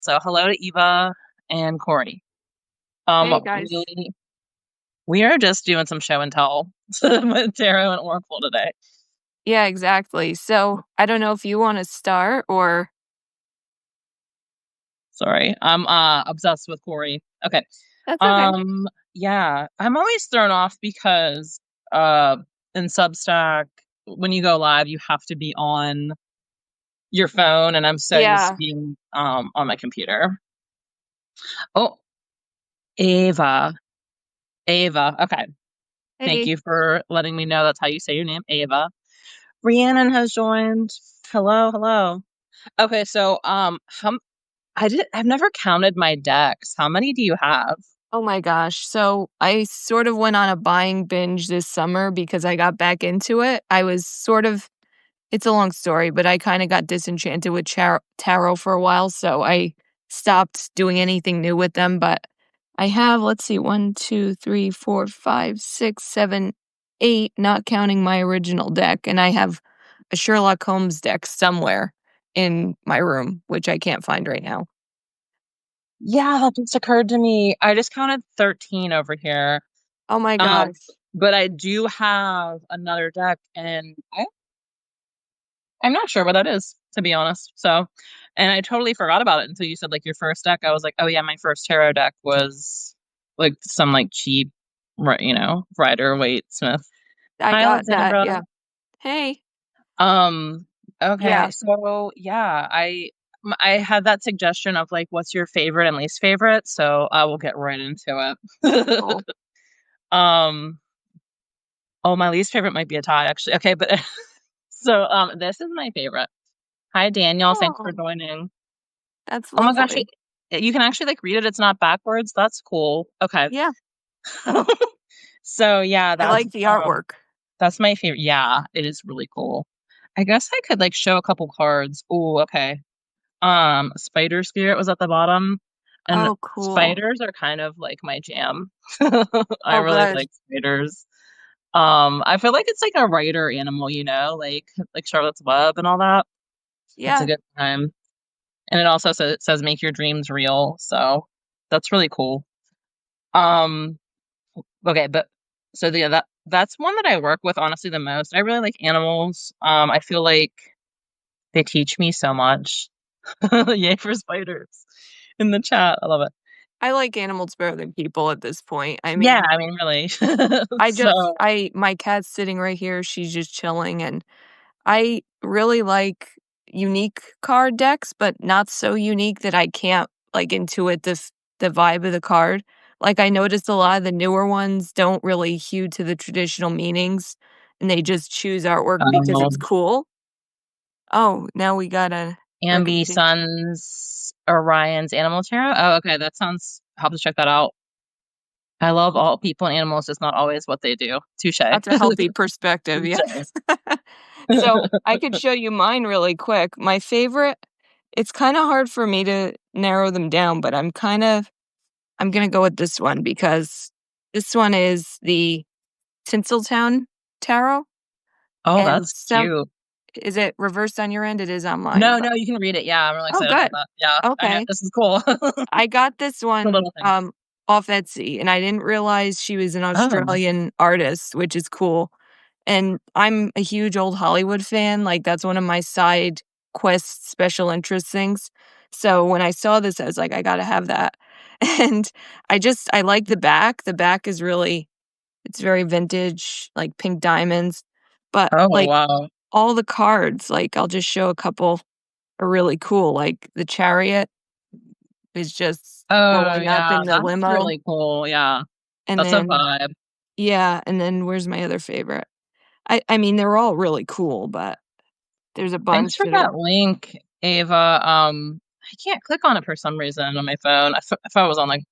So hello to Eva and Corey. Hey guys. We are just doing some show and tell with tarot and oracle today. Yeah, exactly. So I don't know if you want to start or Sorry, I'm obsessed with Corey. Okay. that's okay. Um yeah, I'm always thrown off because uh in Substack when you go live you have to be on your phone and I'm so used to Yeah. being on my computer. Oh, Ava. Ava. Okay. Thank Hey. you for letting me know that's how you say your name, Ava. Rhiannon has joined. Hello, hello. Okay, so I've never counted my decks. How many do you have? Oh my gosh. So I sort of went on a buying binge this summer because I got back into it. I was sort of it's a long story, but I kind of got disenchanted with tarot for a while, so I stopped doing anything new with them. But I have, let's see, one, two, three, four, five, six, seven, eight, not counting my original deck. And I have a Sherlock Holmes deck somewhere in my room, which I can't find right now. Yeah, that just occurred to me. I just counted 13 over here. Oh my Um, gosh. but I do have another deck and I'm not sure what that is, to be honest. So, and I totally forgot about it until you said like your first deck. I was like, oh yeah, my first tarot deck was like some like cheap, right, Rider Waite Smith. I Hi, got that. Alexandra. Yeah. Hey. Um, Yeah. okay, so yeah, I had that suggestion of like what's your favorite and least favorite, so I will get right into it. Cool. Um, oh, my least favorite might be a tie actually. Okay, but so this is my favorite. Hi Daniel, thanks for Oh, joining. that's Oh my gosh, lovely. you can actually like read it. It's not backwards. That's cool. Okay. Yeah. So yeah, I like the artwork. that's my favorite. Yeah, it is really cool. I guess I could like show a couple cards. Oh, okay. Spider Spirit was at the bottom, and Oh, cool. spiders are kind of like my jam. I Oh, really good. like spiders. I feel like it's like a writer animal, like Charlotte's Web and all that. It's a Yeah. good time, and it also says make your dreams real, so that's really cool. Um, okay, but so yeah, that's one that I work with honestly the most. I really like animals. I feel like they teach me so much. Yay for spiders in the chat. I love it. I like animals better than people at this point. I Yeah, mean, I mean, really. I just So, my cat's sitting right here, she's just chilling, and I really like unique card decks, but not so unique that I can't, like, intuit the vibe of the card. Like, I noticed a lot of the newer ones don't really hew to the traditional meanings, and they just choose artwork because it's um, cool. Oh, now we got a Ambi recommendation. Sun's Orion's Animal Tarot. Oh, okay, that sounds. I'll have to check that out. I love all people and animals, just not always what they do. Touche. That's a healthy perspective, yeah. Touche. So, I could show you mine really quick. My favorite it's kinda hard for me to narrow them down, but I'm gonna go with this one because this one is the Tinseltown Tarot, Oh, and that's some cute. is it reversed on your end? It is on mine, No, but no, you can read it. Yeah, I'm really oh, excited about good. that. Yeah, I know Okay. this is cool. I got this The one, little things. off Etsy, and I didn't realize she was an Oh, Australian artist, which is cool. And I'm a huge old Hollywood fan, like, that's one of my side quest special interest things. So when I saw this, I was like, "I gotta have that." And I like the back is really it's very vintage, like, pink diamonds, but, oh like, wow. all the cards, like, I'll just show a couple are really cool, like, the Chariot is just Oh rolling up yeah, in the that's limo, really cool. Yeah, and that's a then vibe. yeah, and then where's my other favorite? I mean, they're all really cool, but there's a Thanks bunch for that that are link, Ava. I can't click on it for some reason on my phone. If I was on like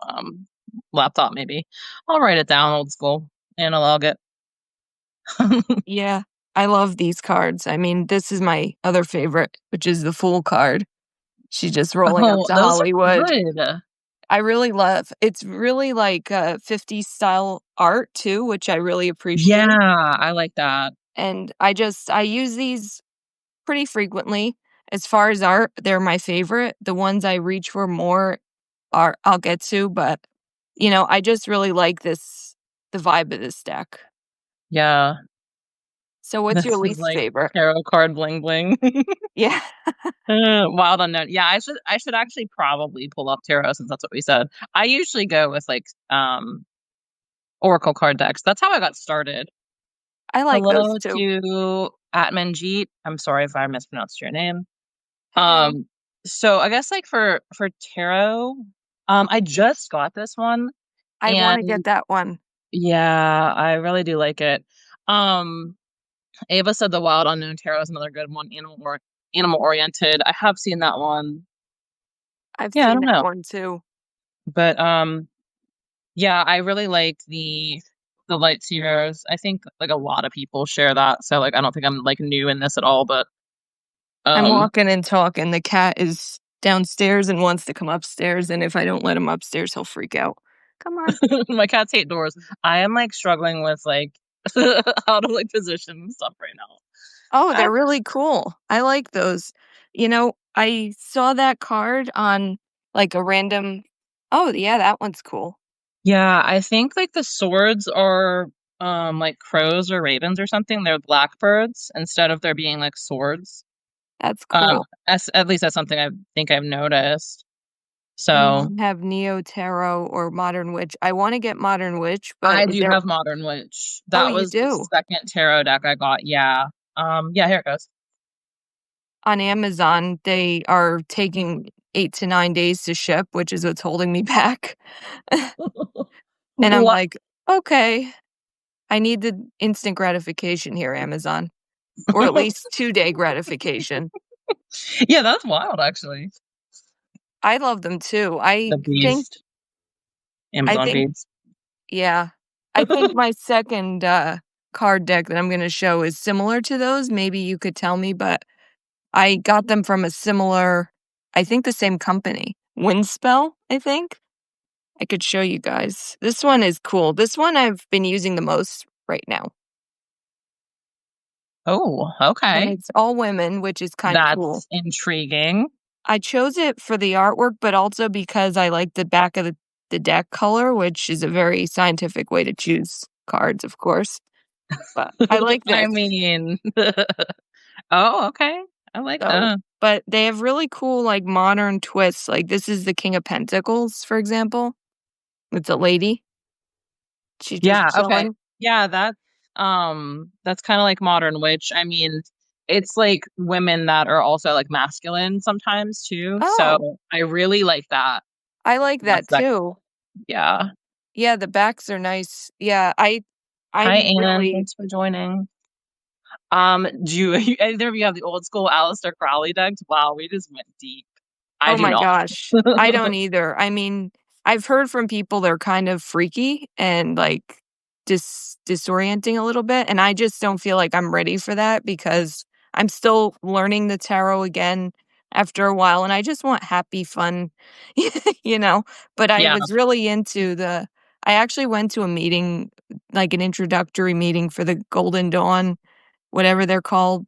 um laptop, maybe I'll write it down old school, analog it. yeah, I love these cards. I mean, this is my other favorite, which is the Fool card. She's just rolling up Oh, to those are Hollywood. good. I really love it's really like, 50s style art too, which I really Yeah, appreciate, I like that. and I use these pretty frequently. As far as art, they're my favorite. The ones I reach for more are I'll get to, but, I just really like the vibe of this deck. Yeah, So what's this your is least like favorite? tarot card bling bling. Yeah. Wild unknown. Yeah, I should actually probably pull up tarot since that's what we said. I usually go with like oracle card decks. That's how I got started. I like those Hello too. to Atmanjeet. I'm sorry if I mispronounced your name. Hello. Um, so I guess like for tarot, I just got this one, I wanna and get that one. yeah, I really do like it. Um, Ava said the Wild Unknown Tarot is another good one, animal oriented. I have seen that one. I've Yeah, I seen don't that know, one too. but yeah, I really like the light seers. I think like a lot of people share that, so like I don't think I'm like new in this at all, but I'm um walking and talking. The cat is downstairs and wants to come upstairs, and if I don't let him upstairs, he'll freak out. Come on. my cats hate doors. I am like struggling with like how to like position and stuff right now. Oh, I, they're really cool. I like those. I saw that card on, like, a random Oh, yeah, that one's cool. yeah, I think like the swords are like crows or ravens or something. They're blackbirds instead of there being like swords. That's cool. At least that's something I think I've noticed. And So then have Neo Tarot or Modern Witch. I wanna get Modern Witch, but I is do there have Modern Witch. Oh, That you was the do? second tarot deck I got. Yeah. Yeah, here it goes. On Amazon, they are taking 8 to 9 days to ship, which is what's holding me back. And I'm What? like, "Okay, I need the instant gratification here, Amazon, or at least two-day gratification." Yeah, that's wild actually. I love them too. The Think Beast, I Amazon think Beast. yeah. I think my second, card deck that I'm gonna show is similar to those, maybe you could tell me, but I got them from a similar I think the same company. Windspell, I think? I could show you guys. This one is cool. This one I've been using the most right now, Oh, and okay. it's all women, which is kinda cool. That's intriguing. I chose it for the artwork, but also because I like the back of the deck color, which is a very scientific way to choose cards, of course, but I like I this. mean, oh, okay. I like So that. but they have really cool, like, modern twists, like, this is the King of Pentacles, for example. It's a lady. She's just Yeah, okay. chilling. Yeah, that's kinda like Modern Witch. I mean, it's like women that are also like masculine sometimes too, Oh, so I really like that. I like that That's that too. yeah. Yeah, the backs are nice. Yeah, Hi, I'm Anne. really Thanks for joining. Do you either of you have the old school Aleister Crowley decks? Wow, we just went deep. I Oh do my not. gosh, I don't either. I mean, I've heard from people they're kind of freaky and, like, disorienting a little bit, and I just don't feel like I'm ready for that because I'm still learning the tarot again after a while, and I just want happy, fun, you know? But I Yeah. was really into I actually went to a meeting, like an introductory meeting for the Golden Dawn, whatever they're called,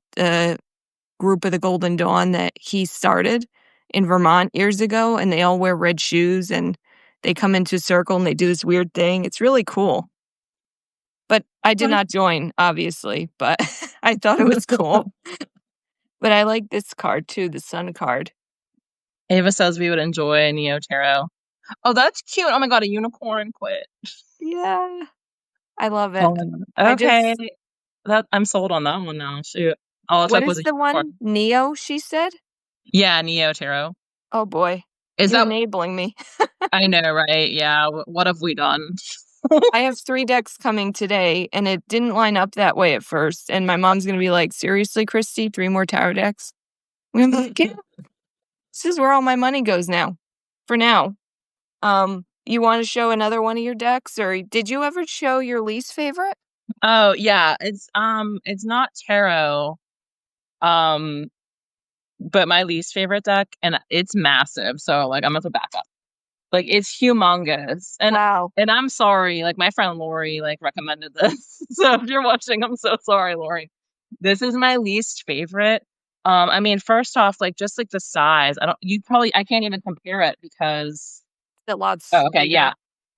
group of the Golden Dawn that he started in Vermont years ago, and they all wear red shoes, and they come into a circle, and they do this weird thing. It's really cool. But I did Okay. not join, obviously, but I thought it was cool. But I like this card too, the Sun card. Ava says we would enjoy Neo Tarot. Oh, that's cute. Oh my god, a unicorn quit. Yeah, I love it. Oh my I god. Okay. just That I'm sold on that one now. Shoot. All it What took was is a the one? unicorn. Neo, she said? Yeah, Neo Tarot. Oh boy, Is you're that enabling me. I know, right? Yeah. What have we done? I have 3 decks coming today, and it didn't line up that way at first, and my mom's gonna be like, "Seriously, Christy, 3 more tarot decks?" I'm like, "Yeah, this is where all my money goes now, for now." You wanna show another one of your decks, or did you ever show your least favorite? Oh, yeah. It's not tarot. Um, but my least favorite deck, and it's massive. So like I'm gonna have to back up. Like it's humongous. Wow. And I'm sorry, like my friend Lori like recommended this. So if you're watching, I'm so sorry, Lori. This is my least favorite. I mean, first off, like, just, like, the size, I can't even compare it because The lots oh, okay, bigger. yeah.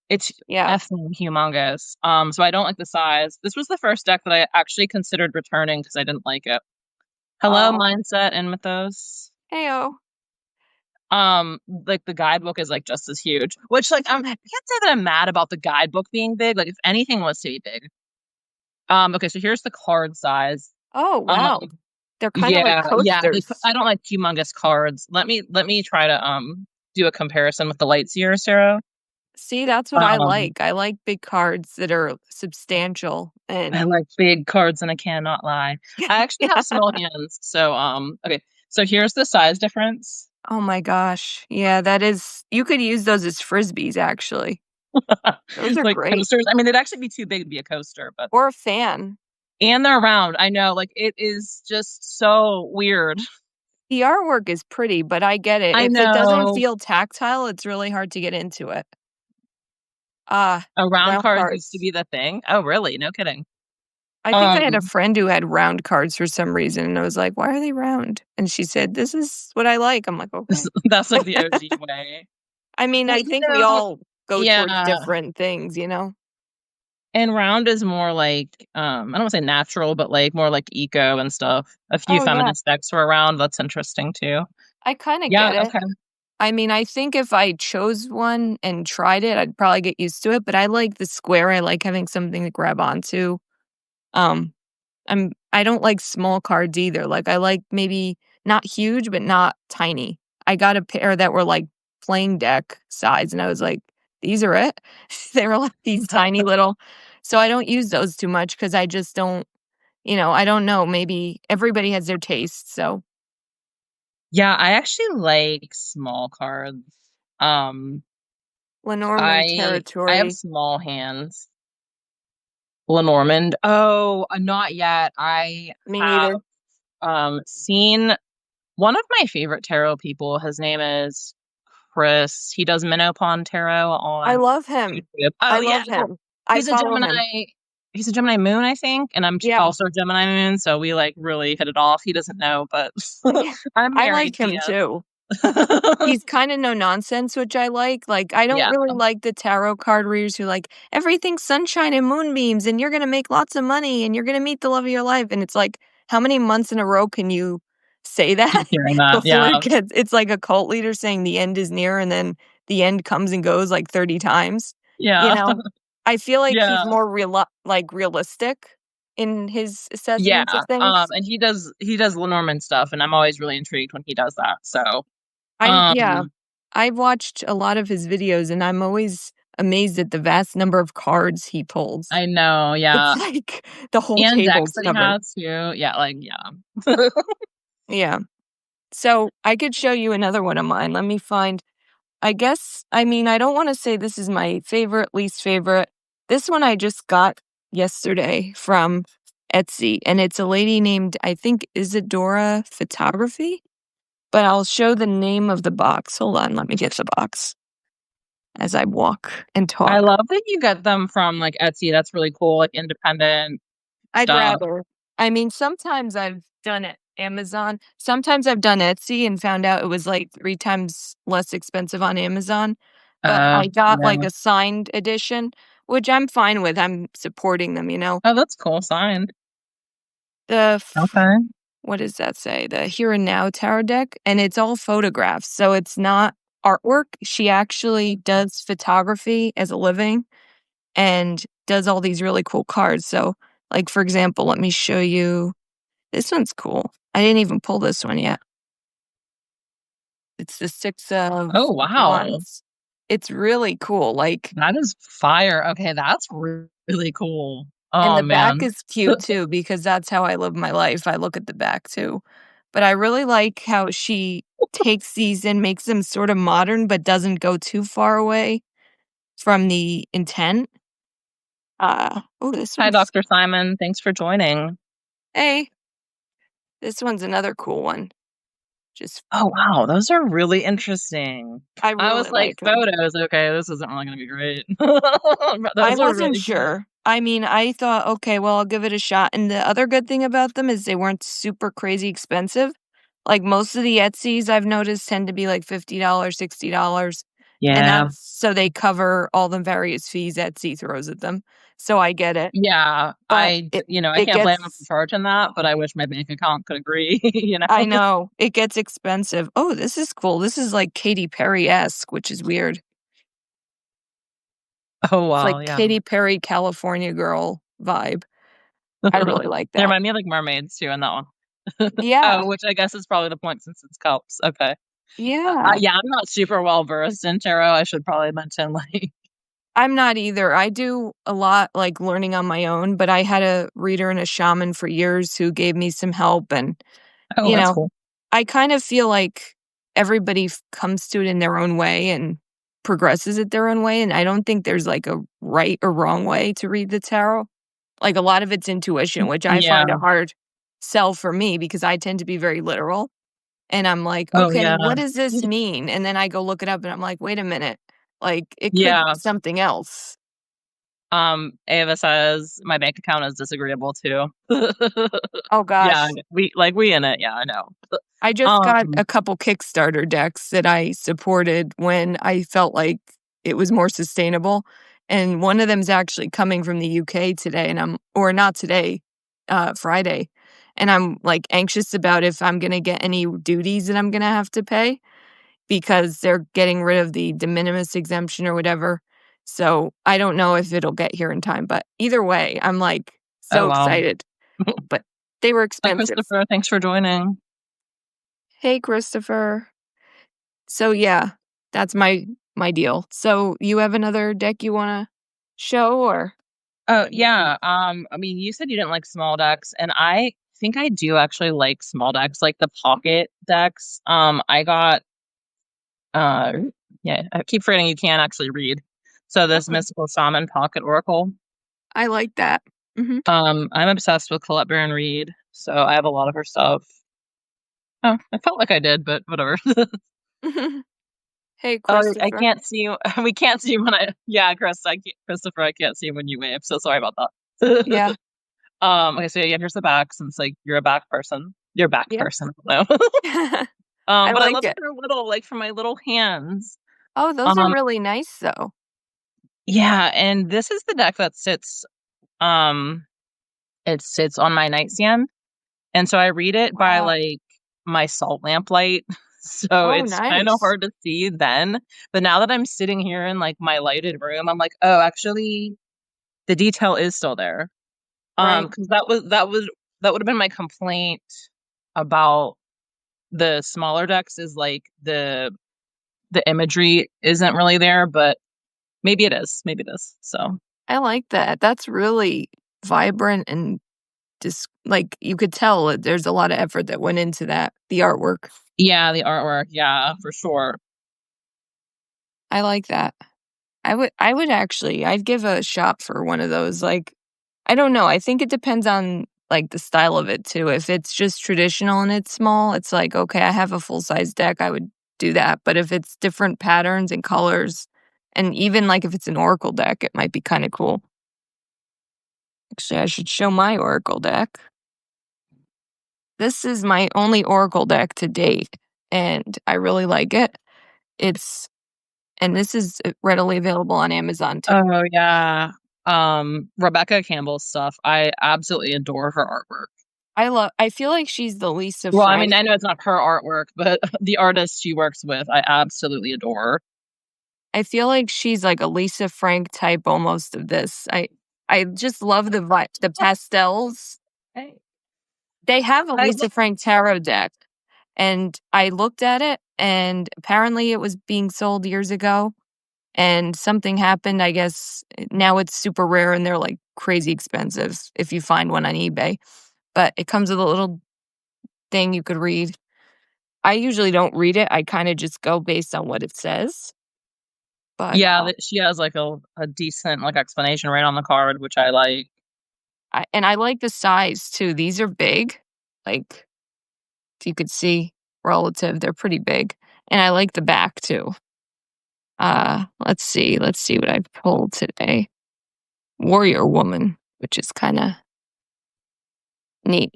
It's Yeah. effing humongous. So I don't like the size. This was the first deck that I actually considered returning because I didn't like it. Hello, Oh. Mindset and Mythos. Heyo. Like, the guidebook is, like, just as huge, which, like, I can't say that I'm mad about the guidebook being big, like, if anything was to be big. Okay, so here's the card size. Oh, Um, wow. They're kinda like yeah, coasters. I don't like humongous cards. Let me try to, do a comparison with the Lightseer Tarot. See, that's what I Um, like. I like big cards that are substantial I and like big cards and I cannot lie. I actually have yeah. small hands, so, okay, so here's the size difference. Oh my gosh. Yeah, that is you could use those as Frisbees, actually. Those are Like great. coasters, I mean, they'd actually be too big to be a coaster, but Or a fan. and they're round, I know, like, it is just so weird. The artwork is pretty, but I get it. I If it doesn't know. feel tactile, it's really hard to get into it. Ah, Round round cards used to cards. be the thing? Oh, really? No kidding. I think I had a Um, friend who had round cards for some reason, and I was like, "Why are they round?" And she said, "This is what I like." I'm like, "Okay." that's, like, the OG way. I mean, Well, I think we all go towards yeah, different things, you know? and round is more like, I don't wanna say natural, but, like, more like eco and stuff. A few Oh, yeah. feminist decks were around, that's interesting too. I kinda Yeah, get it. okay. I mean, I think if I chose one and tried it, I'd probably get used to it, but I like the square, I like having something to grab onto. Um, I don't like small cards either, like, I like maybe not huge, but not tiny. I got a pair that were, like, playing deck size, and I was like, "These are it?" They were like these tiny little so I don't use those too much because I just don't I don't know, maybe everybody has their taste, so Yeah, I actually like small cards. Um, Lenormand I have territory. small hands. Lenormand? Oh, not yet. I Me have, neither. seen one of my favorite tarot people, his name is Chris. He does Minnow Pond Tarot I on love him. YouTube. Oh, I yeah, love well, him. I he's a follow him. Gemini he's a Gemini moon, I think, and I'm Yeah. also a Gemini moon, so we, like, really hit it off. He doesn't know, but Yeah. I'm I married, like him PS. too. He's kinda no nonsense, which I like. Like, I don't Yeah. really like the tarot card readers who like, "Everything's sunshine and moonbeams, and you're gonna make lots of money, and you're gonna meet the love of your life," and it's like, how many months in a row can you say that Keep hearing that, before yeah. it gets it's like a cult leader saying the end is near, and then the end comes and goes like 30 times, you Yeah. know? I feel like he's Yeah. more realistic in his Yeah, assessments of things. and he does Lenormand stuff, and I'm always really intrigued when he does that, so, Yeah. um, I've watched a lot of his videos, and I'm always amazed at the vast number of cards he pulls. I know, It's yeah, like the whole and decks table's that he covered. has too, yeah, like, yeah. Yeah. So, I could show you another one of mine. Let me find I mean, I don't wanna say this is my favorite, least favorite. This one I just got yesterday from Etsy, and it's a lady named, I think, Isadora Photography, but I'll show the name of the box. Hold on, let me get the box as I walk and I talk. love that you get them from, like, Etsy, that's really cool, like, independent I'd stuff. rather. I mean, sometimes I've done it Amazon. Sometimes I've done Etsy and found out it was, like, 3 times less expensive on Amazon, but I got, like, Yeah. a signed edition, which I'm fine with, I'm supporting them, you know? Oh, that's cool, signed. The f Okay. what does that say? The Here and Now tarot deck, and it's all photographs, so it's not artwork. She actually does photography as a living and does all these really cool cards, so, like, for example, let me show you this one's cool. I didn't even pull this one yet. It's the 6 of Oh, wow. wands. It's really cool, like That is fire. Okay, that's really cool. and Oh, the back man. is cute too because that's how I live my life. I look at the back too. But I really like how she takes these and makes them sort of modern, but doesn't go too far away from the intent. Oh, this Hi, one's Dr. Simon, thanks for joining. hey, this one's another cool one. Just Oh, wow, those are really interesting. I I was really like, like them. photos, okay, this isn't really gonna be great. But I those are wasn't really cool. sure. I mean, I thought, "Okay, well, I'll give it a shot," and the other good thing about them is they weren't super crazy expensive, Like, most of the Etsy's I've noticed tend to be, like, $50, $60, and Yeah. that's so they cover all the various fees Etsy throws at them, so I get it, Yeah, but I it can't blame them for gets charging that, but I wish my bank account could agree, you know? I know, it gets expensive. Oh, this is cool. This is, like, Katy Perry-esque, which is weird. Oh, It's like wow, yeah. Katy Perry, California Girl vibe. I really like They that. remind me of, like, mermaids too in that one. Yeah, Oh, which I guess is probably the point since it's cups, okay. yeah. Yeah, I'm not super well versed in tarot, I should probably mention, like I'm not either. I do a lot, like, learning on my own, but I had a reader and a shaman for years who gave me some help, and, oh, you that's know, cool. I kind of feel like everybody comes to it in their own way and progresses it their own way, and I don't think there's, like, a right or wrong way to read the tarot. Like, a lot of it's intuition, which I Yeah. find a hard sell for me because I tend to be very literal, and I'm like, Oh, "Okay, yeah. what does this mean?" And then I go look it up, and I'm like, "Wait a minute, like, it could be Yeah. something else." Ava says, "My bank account is disagreeable too." Oh Yeah, gosh. we in it, yeah, I know. I just got Um, a couple Kickstarter decks that I supported when I felt like it was more sustainable, and one of them's actually coming from the UK today, and I'm or not today, Friday, and I'm, like, anxious about if I'm gonna get any duties that I'm gonna have to pay because they're getting rid of the de minimis exemption or whatever, so I don't know if it'll get here in time, but either way, I'm, like, oh, so wow. excited, but they were Hi, expensive. Christopher, thanks for joining. Hey, Christopher. So, yeah, that's my deal. So, you have another deck you wanna show or Oh, yeah, I mean, you said you didn't like small decks, and I think I do actually like small decks, like the pocket decks. I got, uh yeah, I keep forgetting you can't actually read. So this Oh, Mystical Shaman Pocket Oracle, I like that. Mhm. I'm obsessed with Colette Baron Reed, so I have a lot of her stuff. Oh, I felt like I did, but whatever. Hey, Oh, I Christopher. can't see you. We can't see you when I yeah, Christopher, I can't see you when you wave, so sorry about that. Yeah, Okay, so yeah, here's the back since, like, you're a back person. You're a back yeah. person, no. I But I like love that it. they're little, like, for my little hands. Oh, those are Um, really nice, though. yeah, and this is the deck that sits, um it sits on my nightstand, and so I read it by, Wow. like, my salt lamp light, so Oh, it's kinda nice. hard to see then, but now that I'm sitting here in, like, my lighted room, I'm like, "Oh, actually, the detail is still there." Right. 'Cause that would've been my complaint about the smaller decks is, like, the imagery isn't really there, but maybe it is, maybe it is, so I like that. That's really vibrant and like, you could tell that there's a lot of effort that went into that, the artwork. yeah, the artwork, yeah, for sure. I like that. I would actually I'd give a shot for one of those, like, I don't know, I think it depends on, like, the style of it too. If it's just traditional and it's small, it's like, okay, I have a full-size deck, I would do that, but if it's different patterns and colors, and even, like, if it's an oracle deck, it might be kinda cool. Actually, I should show my oracle deck. This is my only oracle deck to date, and I really like it. It's and this is, readily available on Amazon too. Oh, yeah, Rebecca Campbell's stuff, I absolutely adore her artwork. I feel like she's the Lisa Well, I mean, Frank. I know it's not her artwork, but the artist she works with, I absolutely adore. I feel like she's like a Lisa Frank type almost of this. I just love the pastels. Hey. They have a I Lisa Frank tarot deck, and I looked at it, and apparently it was being sold years ago, and something happened, I guess, now it's super rare and they're, like, crazy expensive if you find one on eBay, but it comes with a little thing you could read. I usually don't read it, I kinda just go based on what it says, but, Yeah, that she has, like, a decent, like, explanation right on the card, which I like. I like the size too. These are big, like, if you could see relative, they're pretty big, and I like the back too. Let's see what I pulled today. Warrior Woman, which is kinda neat.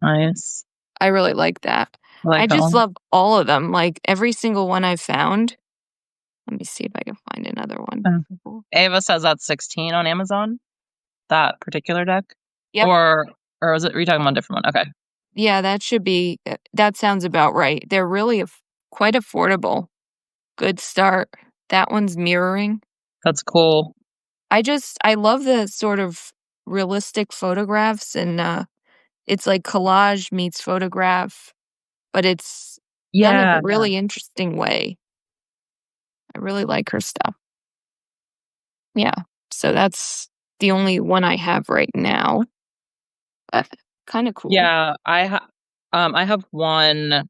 Nice. I really like that. I I like that just one. love all of them, like, every single one I found. Let me see if I can find another one. Uh, Cool. Ava says that's 16 on Amazon, that particular deck? Yep. Or is it, are you talking about a different one? Okay. Yeah, that should be that sounds about right. They're really quite affordable. Good start. That one's mirroring. That's cool. I love the sort of realistic photographs and, it's like collage meets photograph, but it's done in a Yeah. really interesting way. I really like her stuff. Yeah. So that's the only one I have right now, but kinda cool. Yeah, I have one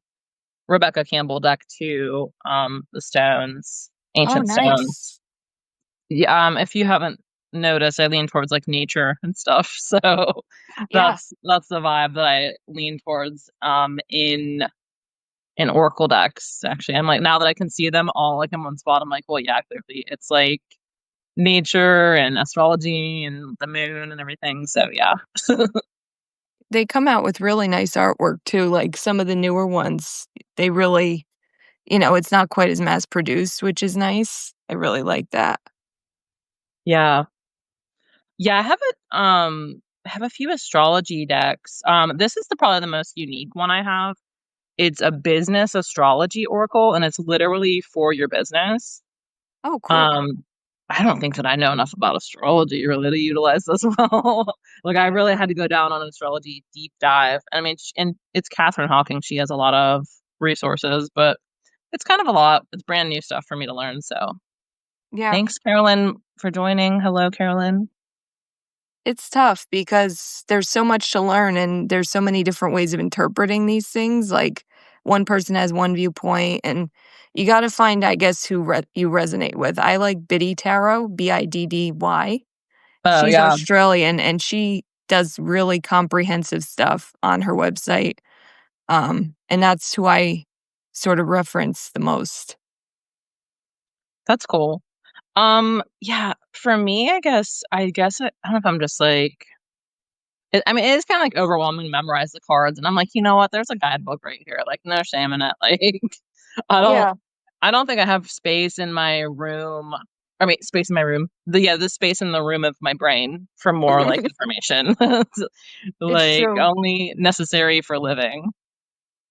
Rebecca Campbell deck too, the stones, Oh, ancient stones. nice. Yeah, if you haven't noticed, I lean towards, like, nature and stuff, so Yeah. that's the vibe that I lean towards, in oracle decks, actually. I'm like, now that I can see them all, like, in one spot, I'm like, "Well, yeah, clearly it's, like, nature and astrology and the moon and everything," so yeah. They come out with really nice artwork too, like some of the newer ones, they really it's not quite as mass produced, which is nice. I really like that. Yeah. Yeah, I have a few astrology decks. This is probably the most unique one I have. It's a business astrology oracle, and it's literally for your business. Oh, cool. Um, I don't think that I know enough about astrology really to utilize this well. Like, I really had to go down on an astrology deep dive. I mean, and it's Catherine Hawking. She has a lot of resources, but it's kind of a lot. It's brand new stuff for me to learn. So, Yeah. thanks, Carolyn, for joining. Hello, Carolyn. It's tough because there's so much to learn and there's so many different ways of interpreting these things. Like one person has one viewpoint and you got to find, I guess, who you resonate with. I like Biddy Tarot, Biddy. Oh She's yeah, Australian and she does really comprehensive stuff on her website. And that's who I sort of reference the most. that's cool. Yeah, for me, I don't know if I'm just like I mean, it is kinda, like, overwhelming to memorize the cards, and I'm like, "You know what? There's a guidebook right here, like, no shame in it." Like, I don't Yeah. I don't think I have space in my room, I mean, space in my room. The space in the room of my brain for more, like, information. It's Like, true. only necessary for living.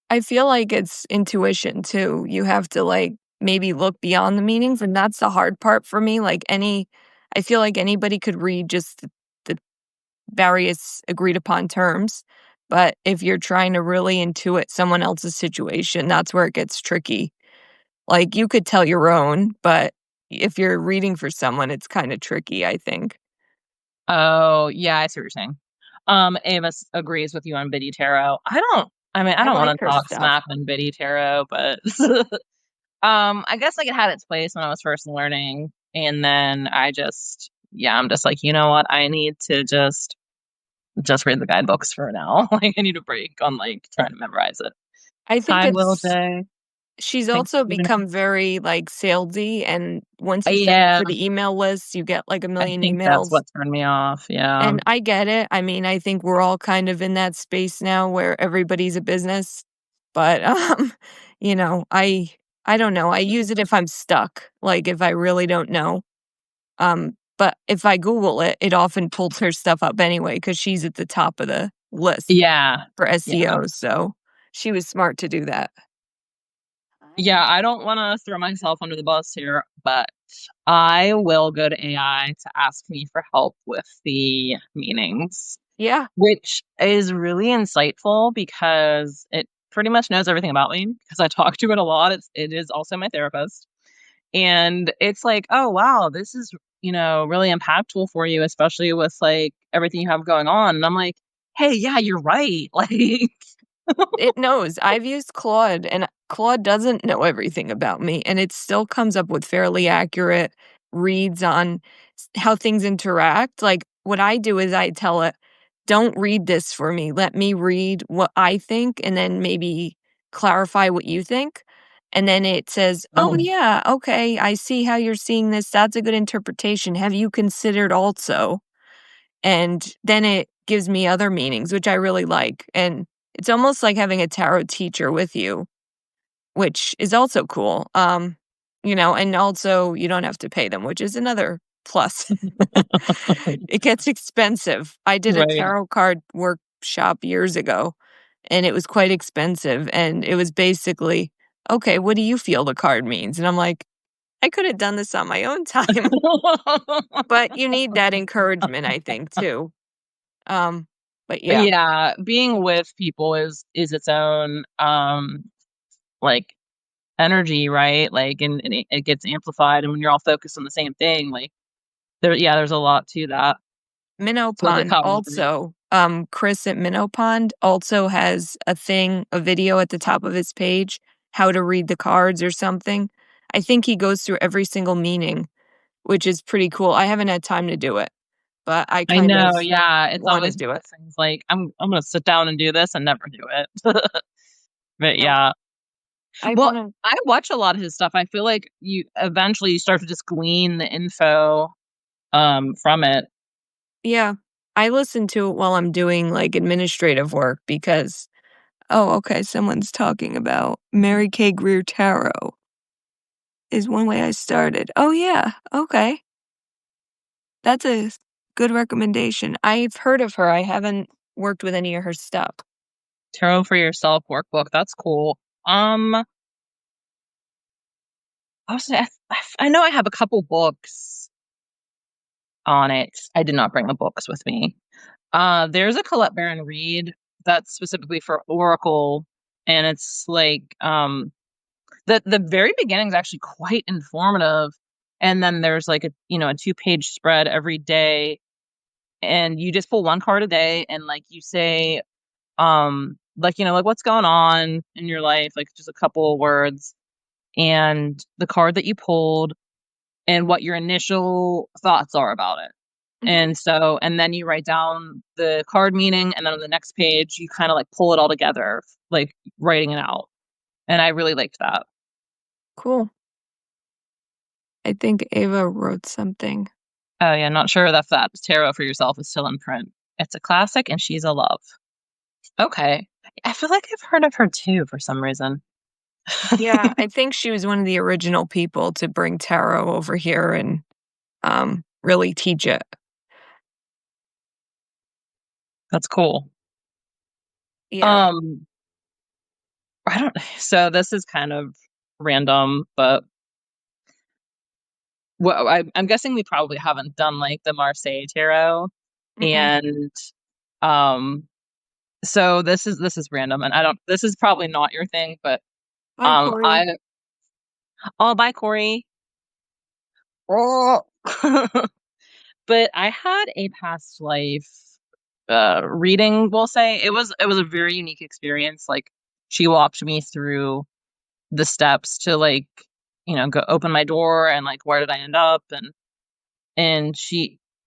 I feel like it's intuition too. You have to, like, maybe look beyond the meanings, and that's the hard part for me. I feel like anybody could read just the various agreed upon terms, but if you're trying to really intuit someone else's situation, that's where it gets tricky. Like, you could tell your own, but if you're reading for someone, it's kinda tricky, I think. Oh, yeah, I see what you're saying. Amos agrees with you on Biddy Tarot. I I don't like wanna her talk stuff. smack on Biddy Tarot, but I guess, like, it had its place when I was first learning, and then I'm just like, "You know what? I need to just read the guidebooks for now." Like, I need a break on, like, trying to memorize it. I think Hi, Will it's J. she's Thanks also for giving become very, like, salesy, and once you sign up Yeah, for the email list, you get, like, a I million think that's emails, what turned me off, yeah. and I get it. I mean, I think we're all kind of in that space now where everybody's a business, but, I don't know. I use it if I'm stuck, like, if I really don't know, but if I Google it, it often pulls her stuff up anyway because she's at the top of the list Yeah. for Yeah. SEO, so she was smart to do that. Yeah, I don't wanna throw myself under the bus here, but I will go to AI to ask me for help with the meanings. Yeah. Which is really insightful because it pretty much knows everything about me because I talk to it a lot. It is also my therapist. And it's like, "Oh, wow, this is, really impactful for you, especially with, like, everything you have going on." And I'm like, "Hey, yeah, you're right." Like, It knows. I've used Claude, and Claude doesn't know everything about me, and it still comes up with fairly accurate reads on how things interact. Like, what I do is I tell it, don't read this for me. Let me read what I think and then maybe clarify what you think. And then it says, oh, oh, yeah, okay, I see how you're seeing this. That's a good interpretation. Have you considered also? And then it gives me other meanings, which I really like, and It's almost like having a tarot teacher with you, which is also cool. And also you don't have to pay them, which is another plus. It gets expensive. I did a Right. tarot card workshop years ago, and it was quite expensive, and it was basically, "Okay, what do you feel the card means?" And I'm like, "I could have done this on my own time." But you need that encouragement, I think, too. Um, but yeah, Yeah, being with people is its own, like, energy, right? Like, and it gets amplified, and when you're all focused on the same thing, like, there's a lot to that. Minnow It's like a Pond camaraderie. also, Chris at Minnow Pond also has a video at the top of his page, how to read the cards or something. I think he goes through every single meaning, which is pretty cool. I haven't had time to do it, but I I kind know, of yeah, it's wanna always one do of it. those things, like, I'm gonna sit down and do this and never do it. But No, yeah. I Well, wanna I watch a lot of his stuff. I feel like you start to just glean the info, from it. yeah. I listen to it while I'm doing, like, administrative work because, "Oh, okay, someone's talking about Mary K. Greer Tarot is one way I started." "Oh, yeah, okay." That's a good recommendation. I've heard of her, I haven't worked with any of her stuff. Tarot for Yourself workbook, that's cool. I was I know I have a couple books on it. I did not bring the books with me. There's a Colette Baron Reid that's specifically for Oracle, and it's like, the very beginning is actually quite informative, and then there's like a 2-page spread every day, and you just pull 1 card a day, and, like, you say, like, what's going on in your life, like, just a couple words, and the card that you pulled, and what your initial thoughts are about it. Mhm. And then you write down the card meaning, and then on the next page, you kinda, like, pull it all together, like, writing it out, and I really liked that. Cool. I think Ava wrote something. Oh, yeah, not sure if that Tarot for Yourself is still in print. It's a classic, and she's a love. Okay. I feel like I've heard of her too for some reason. Yeah, I think she was one of the original people to bring tarot over here and, really teach it. That's cool. Yeah. Um, I don't so this is kind of random, but I'm guessing we probably haven't done, like, the Marseille Tarot, Mm-mm. and, um, so this is random, and I don't this is probably not your thing, but, Hi, I Corey. oh, bye, Corey. Oh. But I had a past life, reading, we'll say. It was a very unique experience, like, she walked me through the steps to, like, go open my door, and, like, where did I end up, and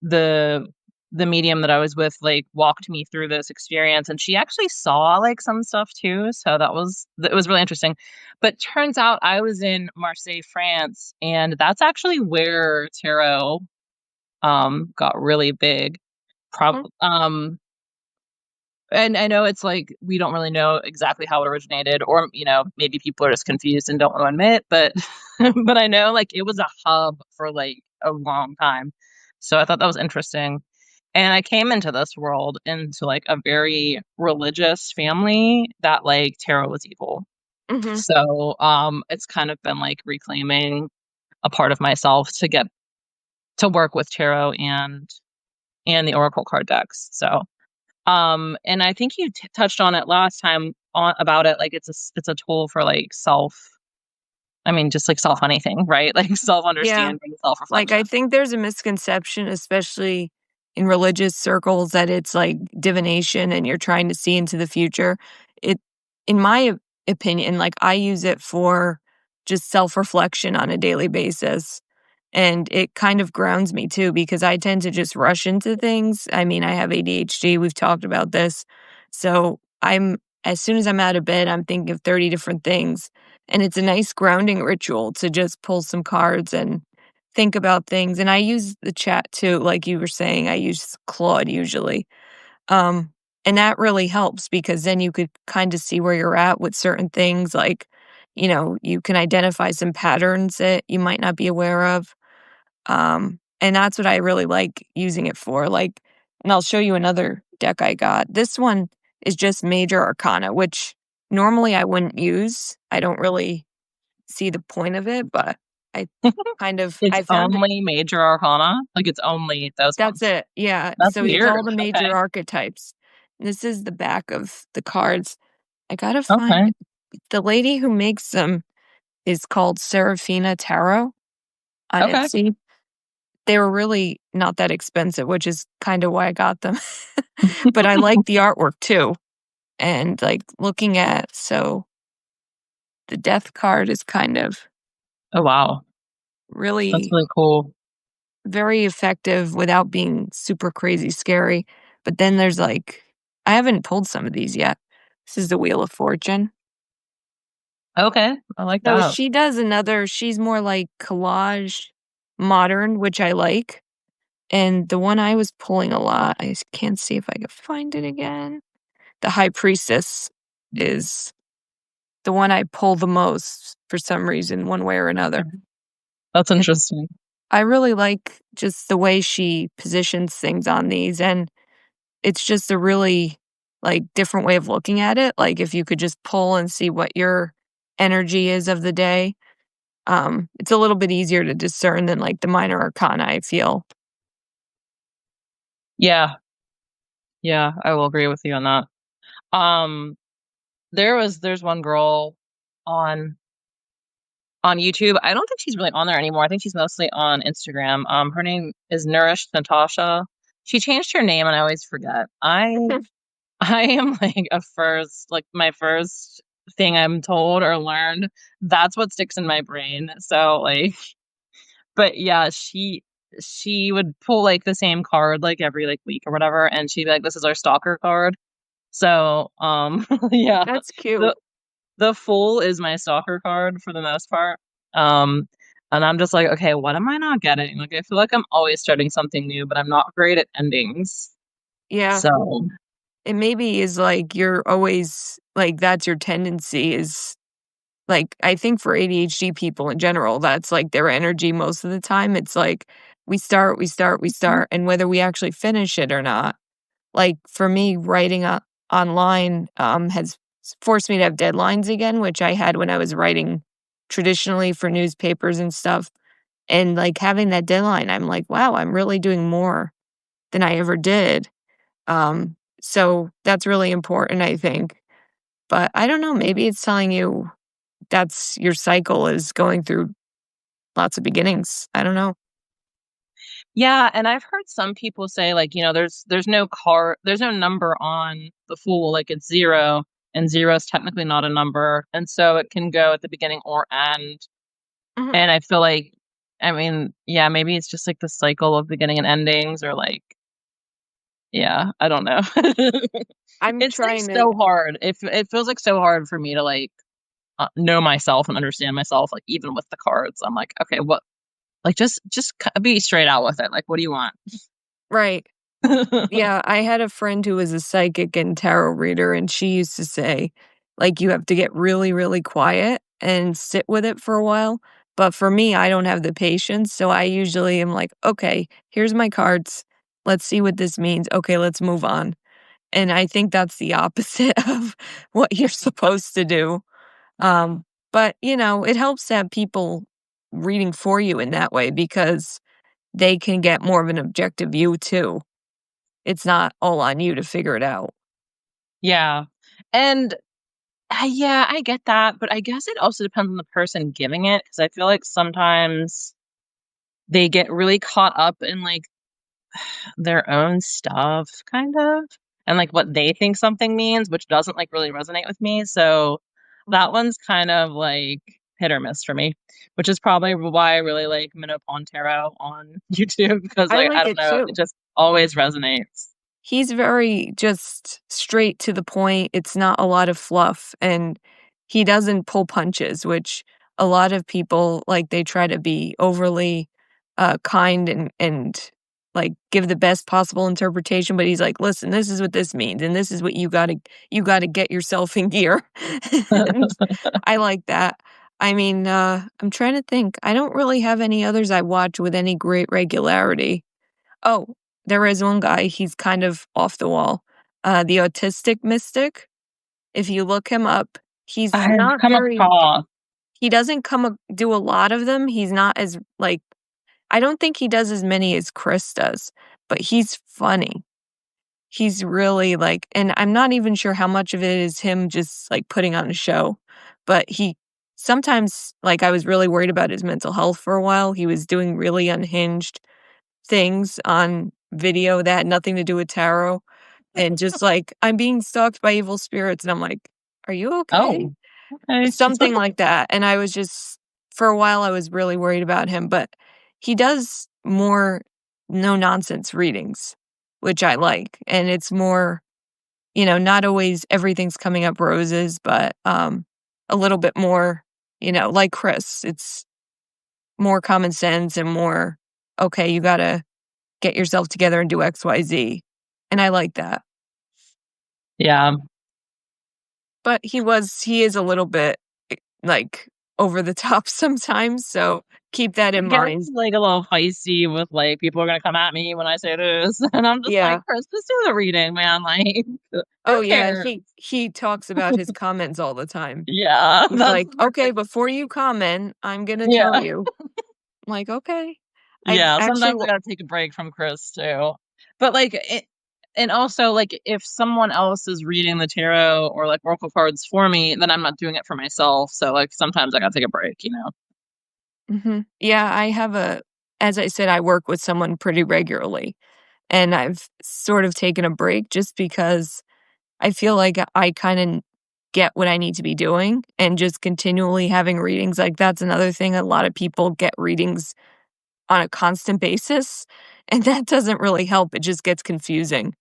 the the medium that I was with, like, walked me through this experience, and she actually saw, like, some stuff too, so it was really interesting. But turns out I was in Marseille, France, and that's actually where tarot, got really big. Prob Mm, And I know it's like we don't really know exactly how it originated, or, maybe people are just confused and don't wanna admit, but but I know, like, it was a hub for, like, a long time. So I thought that was interesting. And I came into this world into, like, a very religious family that, like, tarot was evil. mhm. So, it's kind of been, like, reclaiming a part of myself to get to work with tarot and the oracle card decks. So, and I think you touched on it last time on about it, like, it's a tool for, like, just, like, self anything, right? Like, Yeah. self-understanding, Like, self-reflection. I think there's a misconception, especially in religious circles, that it's like divination and you're trying to see into the future. It in my opinion, like, I use it for just self-reflection on a daily basis, and it kind of grounds me too because I tend to just rush into things. I mean, I have ADHD, we've talked about this. So, as soon as I'm out of bed, I'm thinking of 30 different things, and it's a nice grounding ritual to just pull some cards and think about things, and I use the chat too, like you were saying, I use Claude usually. Um, And that really helps because then you could kinda see where you're at with certain things, like, you can identify some patterns that you might not be aware of, and that's what I really like using it for, like and I'll show you another deck I got. This one is just Major Arcana, which normally I wouldn't use. I don't really see the point of it, but I It's I found it. only major arcana? Like, it's only those That's ones? it, yeah, That's so it's weird. all the major Okay. archetypes. This is the back of the cards. I gotta find Okay. the lady who makes them is called Serafina Tarot on Okay. Etsy. They were really not that expensive, which is kinda why I got them. But I like the artwork too, and, like, looking at the death card is kind of Oh, wow. That's really really cool. very effective without being super crazy scary, but then there's, like I haven't pulled some of these yet. This is the Wheel of Fortune. Okay. I like So that. she's more like collage modern, which I like, and the one I was pulling a lot can't see if I can find it again. The High Priestess is the one I pull the most for some reason, one way or another. Okay. That's It interesting. I really like just the way she positions things on these, and it's just a really, like, different way of looking at it, like, if you could just pull and see what your energy is of the day, it's a little bit easier to discern than, like, the minor arcana, I feel. Yeah. Yeah, I will agree with you on that. Um, there's one girl on YouTube. I don't think she's really on there anymore. I think she's mostly on Instagram. Her name is Nourished Natasha. She changed her name and I always forget. I am like my first thing I'm told or learned, that's what sticks in my brain. So like but yeah, she would pull like the same card like every like week or whatever, and she'd be like, "This is our stalker card." So, yeah, That's cute. the the Fool is my stalker card for the most part. Um, and I'm just like, "Okay, what am I not getting?" Like, I feel like I'm always starting something new, but I'm not great at endings. Yeah. So, It maybe is like you're always like, that's your tendency is like, I think for ADHD people in general, that's like their energy most of the time. It's like we start, we start, we mhm, start, and whether we actually finish it or not. Like, for me, writing online, has forced me to have deadlines again, which I had when I was writing traditionally for newspapers and stuff, and, like, having that deadline, I'm like, "Wow, I'm really doing more than I ever did." So that's really important, I think, but I don't know, maybe it's telling you that's your cycle is going through lots of beginnings. I don't know. yeah, and I've heard some people say, like, there's no number on the Fool, like, it's 0, and 0 is technically not a number, and so it can go at the beginning or end. Mhm. And I feel like I mean, yeah, maybe it's just, like, the cycle of beginning and endings or, like yeah, I don't know. I'm It's, like, trying to so hard. It feels, like, so hard for me to, like, know myself and understand myself, like, even with the cards. I'm like, "Okay, what" like, just k be straight out with it, like, "What do you want?" Right. Yeah, I had a friend who was a psychic and tarot reader, and she used to say, like, you have to get really, really quiet and sit with it for a while. But for me, I don't have the patience. So I usually am like, okay, here's my cards. Let's see what this means. Okay, let's move on. And I think that's the opposite of what you're supposed to do. Um, but, it helps to have people reading for you in that way because they can get more of an objective view too. It's not all on you to figure it out. Yeah. And, yeah, I get that, but I guess it also depends on the person giving it because I feel like sometimes they get really caught up in, like, their own stuff, kind of, and, like, what they think something means, which doesn't, like, really resonate with me, so that Mhm. one's kind of, like, hit or miss for me, which is probably why I really like Minnow Pawn Tarot on YouTube because, I like, I like don't it know, it too. just always resonates. He's very just straight to the point. It's not a lot of fluff, and he doesn't pull punches, which a lot of people like they try to be overly kind and like, give the best possible interpretation, but he's like, "Listen, this is what this means, and this is what you gotta get yourself in gear." And I like that. I mean, I'm trying to think. I don't really have any others I watch with any great regularity. Oh, there is one guy, he's kind of off the wall. The Autistic Mystic, if you look him up, he's I've not come very across. he doesn't do a lot of them, he's not as, like I don't think he does as many as Chris does, but he's funny. He's really, like and I'm not even sure how much of it is him just, like, putting on a show, but he sometimes like, I was really worried about his mental health for a while, he was doing really unhinged things on video that had nothing to do with tarot, and just like, "I'm being stalked by evil spirits," and I'm like, "Are you okay?" Oh, okay. Something like that, and I was just for a while, I was really worried about him, but he does more no-nonsense readings, which I like, and it's more, not always everything's coming up roses, but, a little bit more, like Chris, it's more common sense and more, "Okay, you gotta get yourself together and do XYZ," and I like that. Yeah. But he is a little bit, like, over the top sometimes, so keep that in It gets, mind. like, a little feisty with, like, people are gonna come at me when I say this, and I'm just like, Yeah. "Chris, just do the reading, man, like, who Oh, yeah, cares?" he talks about his comments all the time. Yeah, He's that's like, "Okay, before you comment, I'm gonna tell yeah. you." I'm like, "Okay." I've Yeah, actually sometimes I w gotta take a break from Chris too. But, like, it and also, like, if someone else is reading the tarot or, like, oracle cards for me, then I'm not doing it for myself, so, like, sometimes I gotta take a break? Mhm. Yeah, I have a as I said, I work with someone pretty regularly, and I've sort of taken a break just because I feel like I kinda get what I need to be doing, and just continually having readings, like, that's another thing, a lot of people get readings on a constant basis, and that doesn't really help, it just gets confusing.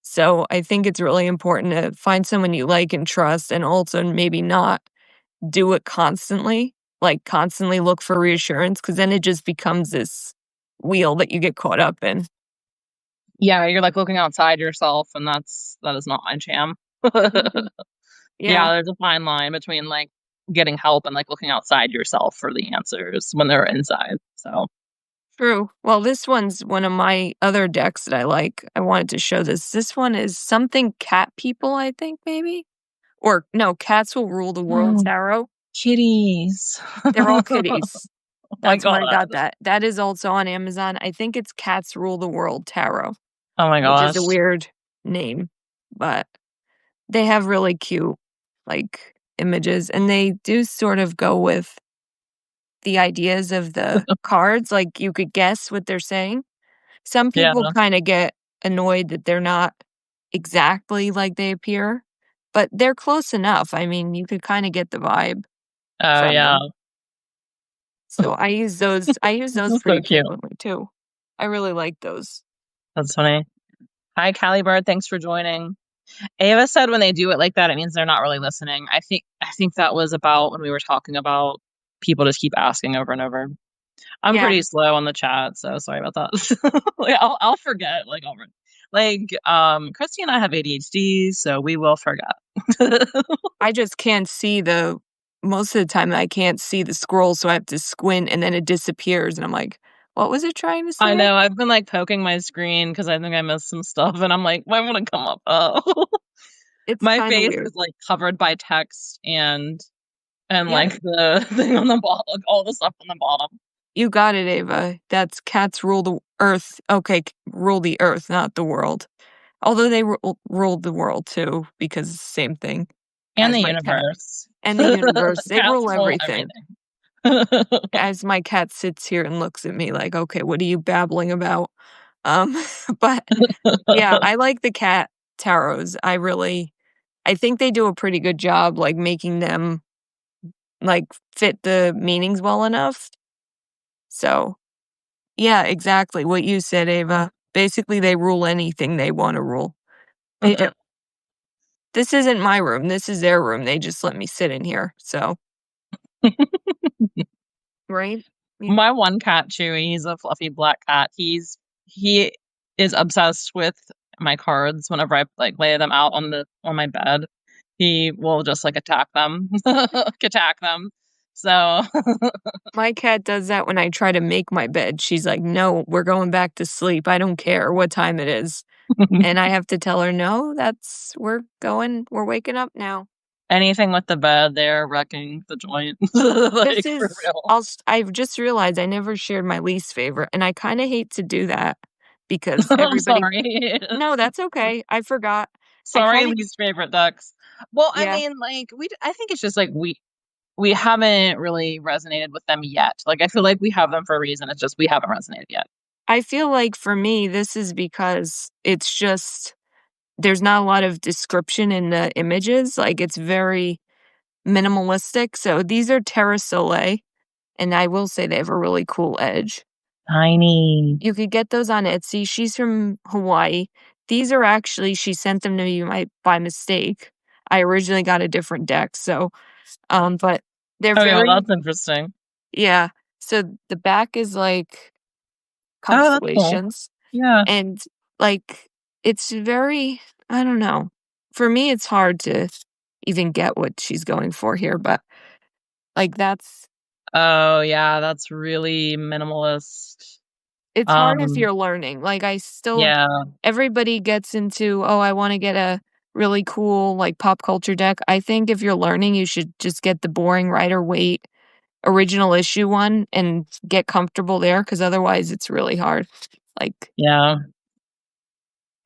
So, I think it's really important to find someone you like and trust, and also maybe not do it constantly, like, constantly look for reassurance, because then it just becomes this wheel that you get caught up in. Yeah, you're, like, looking outside yourself, and that is not my jam. Mhm. Yeah. Yeah, there's a fine line between, like, getting help and, like, looking outside yourself for the answers when they're inside, so True. Well, this one's one of my other decks that I like. I wanted to show this. This one is something cat people, I think, maybe? Or no, cats will rule the world Oh, tarot. kitties. They're all Oh kitties. my That's where I god. got that. That is also on Amazon. I think it's Cats Rule the World Tarot, Oh my which is a gosh. weird name, but they have really cute, like, images, and they do sort of go with the ideas of the cards, like, you could guess what they're saying. Some Yeah. people kinda get annoyed that they're not exactly like they appear, but they're close enough. I mean, you could kinda get the vibe Oh, from yeah. them. So I use those So pretty cute. frequently too. I really like those. That's funny. Hi, Callie Bird, thanks for joining. Ava said when they do it like that, it means they're not really listening. I think that was about when we were talking about people just keep asking over and over. I'm Yeah, pretty slow on the chat, so sorry about that. Like, I'll forget, like, Christy and I have ADHD, so we will forget. I just can't see the most of the time I can't see the scroll, so I have to squint and then it disappears and I'm like, "What was it trying to I say?" know, I've been, like, poking my screen because I think I missed some stuff, and I'm like, "Why won't it come up?" Oh. It's My kinda face weird. is, like, covered by text and, Yeah, like, the thing on the bottom, like, all the stuff on the bottom. you got it, Ava. That's cats rule the earth. Okay, rule the earth, not the world. Although they ruled the world too, because it's the same thing And as the my cat universe. and the universe. They Cats rule rule everything. everything. As my cat sits here and looks at me like, "Okay, what are you babbling about?" Um, but yeah, I like the cat tarots. I think they do a pretty good job, like, making them, like, fit the meanings well enough. So, yeah, exactly what you said, Ava. Basically, they rule anything they wanna rule. They do. This isn't my room, this is their room, they just let me sit in here, so right? Mm, My one cat, Chewy, he's a fluffy black cat. he is obsessed with my cards whenever I like lay them out on my bed. He will just like attack them. Attack them. So My cat does that when I try to make my bed. She's like, "No, we're going back to sleep. I don't care what time it is." And I have to tell her, "No, we're waking up now." anything with the bed, they're wrecking the joint. Like for real. I've just realized I never shared my least favorite, and I kinda hate to do that because I'm everybody. sorry. No, that's okay. I forgot. I Sorry, kinda. least favorite ducks. Well, I Yeah. mean, like I think it's just like we haven't really resonated with them yet. Like I feel like we have them for a reason. It's just we haven't resonated yet. I feel like for me, this is because it's just there's not a lot of description in the images, like, it's very minimalistic, so these are Terra Soleil, and I will say they have a really cool edge. Tiny. You could get those on Etsy. She's from Hawaii. These are actually she sent them to me by mistake. I originally got a different deck, so, but they're Oh yeah, very. that's interesting. Yeah. So the back is, like, Oh, that's cool. constellations, Yeah. and, like, it's very I don't know. For me, it's hard to even get what she's going for here, but, like, that's Oh yeah, that's really minimalist. it's hard if Um, you're learning. Like, I still yeah, everybody gets into, "Oh, I wanna get a really cool, like, pop culture deck." I think if you're learning, you should just get the boring Rider-Waite original issue one and get comfortable there, because otherwise it's really hard. Like, yeah.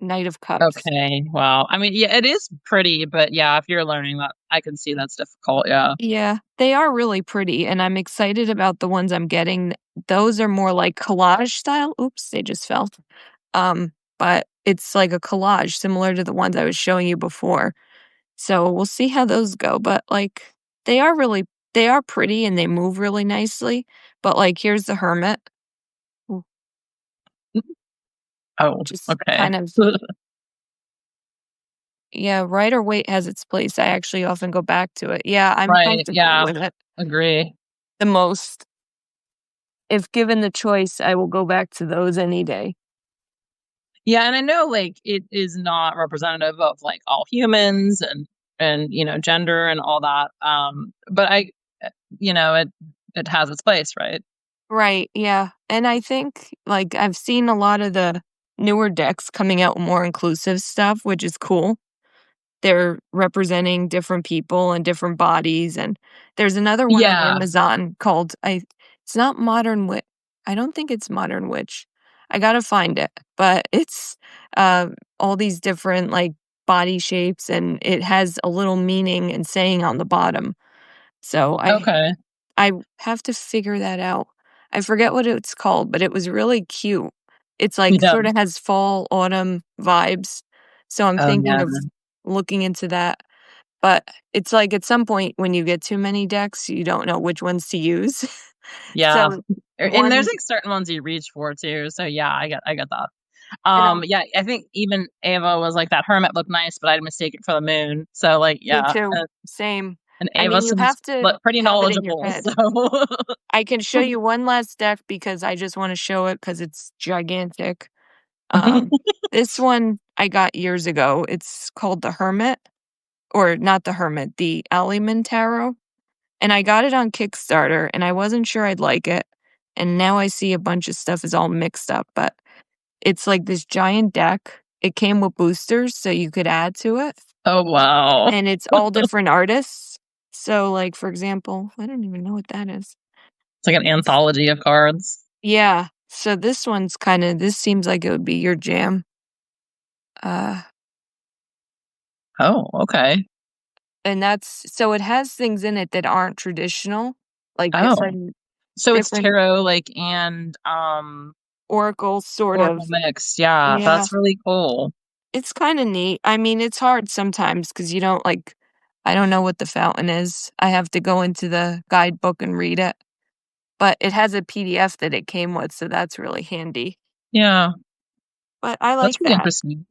Knight of Cups. Okay. Wow. I mean, yeah, it is pretty, but yeah, if you're learning that, I can see that's difficult. Yeah. Yeah, they are really pretty, and I'm excited about the ones I'm getting. Those are more like collage style. Oops, they just fell. But it's like a collage similar to the ones I was showing you before. So we'll see how those go. But like they are pretty and they move really nicely. But like here's the hermit. Ooh, Oh, just okay. kind of yeah, Rider Waite has its place. I actually often go back to it. Yeah, I'm Right. comfortable Yeah. with it Agree. the most. If given the choice, I will go back to those any day. Yeah, and I know like it is not representative of like all humans and gender and all that. But it has its place, right? Right, yeah, and I think, like, I've seen a lot of the newer decks coming out with more inclusive stuff, which is cool. They're representing different people and different bodies, and there's another one on Yeah. Amazon called I it's not Modern Witch. I don't think it's Modern Witch. I gotta find it, but it's, all these different, like, body shapes, and it has a little meaning and saying on the bottom. So Okay. I have to figure that out. I forget what it's called, but it was really cute. It's, like, Yeah. sorta has fall, autumn vibes, so I'm Oh thinking yeah. of looking into that, but it's, like, at some point when you get too many decks, you don't know which ones to use. Yeah. So, And there's one like certain ones you reach for too. So yeah, I get that. and I'm Yeah, I think even Ava was like that hermit looked nice, but I'd mistake it for the moon. So like me yeah. too, same. And I mean, Ava you seems have to pretty have it in your knowledgeable. head. So I can show you one last deck because I just wanna show it because it's gigantic. Um, this one I got years ago. It's called the Hermit, or not the Hermit, the Aliman Tarot, and I got it on Kickstarter, and I wasn't sure I'd like it, and now I see a bunch of stuff is all mixed up, but it's like this giant deck. It came with boosters, so you could add to it, oh wow. and it's all different artists. So, like, for example I don't even know what that is. It's like an anthology of cards. Yeah, so this one's kinda this seems like it would be your jam. Uh Oh, okay. And that's so it has things in it that aren't traditional, like Oh. So it's different tarot like and oracles, sort of. oracle mixed. Yeah, Yeah, that's really cool. it's kinda neat. I mean, it's hard sometimes because you don't, like I don't know what the fountain is. I have to go into the guidebook and read it, but it has a PDF that it came with, so that's really handy. Yeah, But I that's like really that. interesting.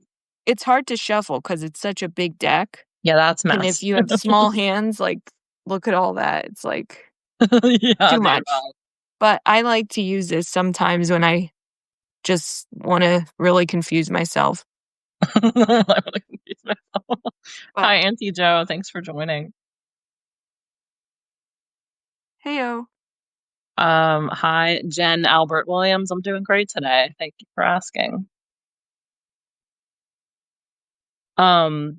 It's hard to shuffle because it's such a big deck, Yeah, that's and if mess. you have small hands, like, look at all that, it's, like, Yeah, too dude. much. But I like to use this sometimes when I just wanna really confuse myself. I really confused myself. But Hi, Auntie Joe. Thanks for joining. heyo. Hi, Jen Albert Williams. I'm doing great today. Thank you for asking. Um,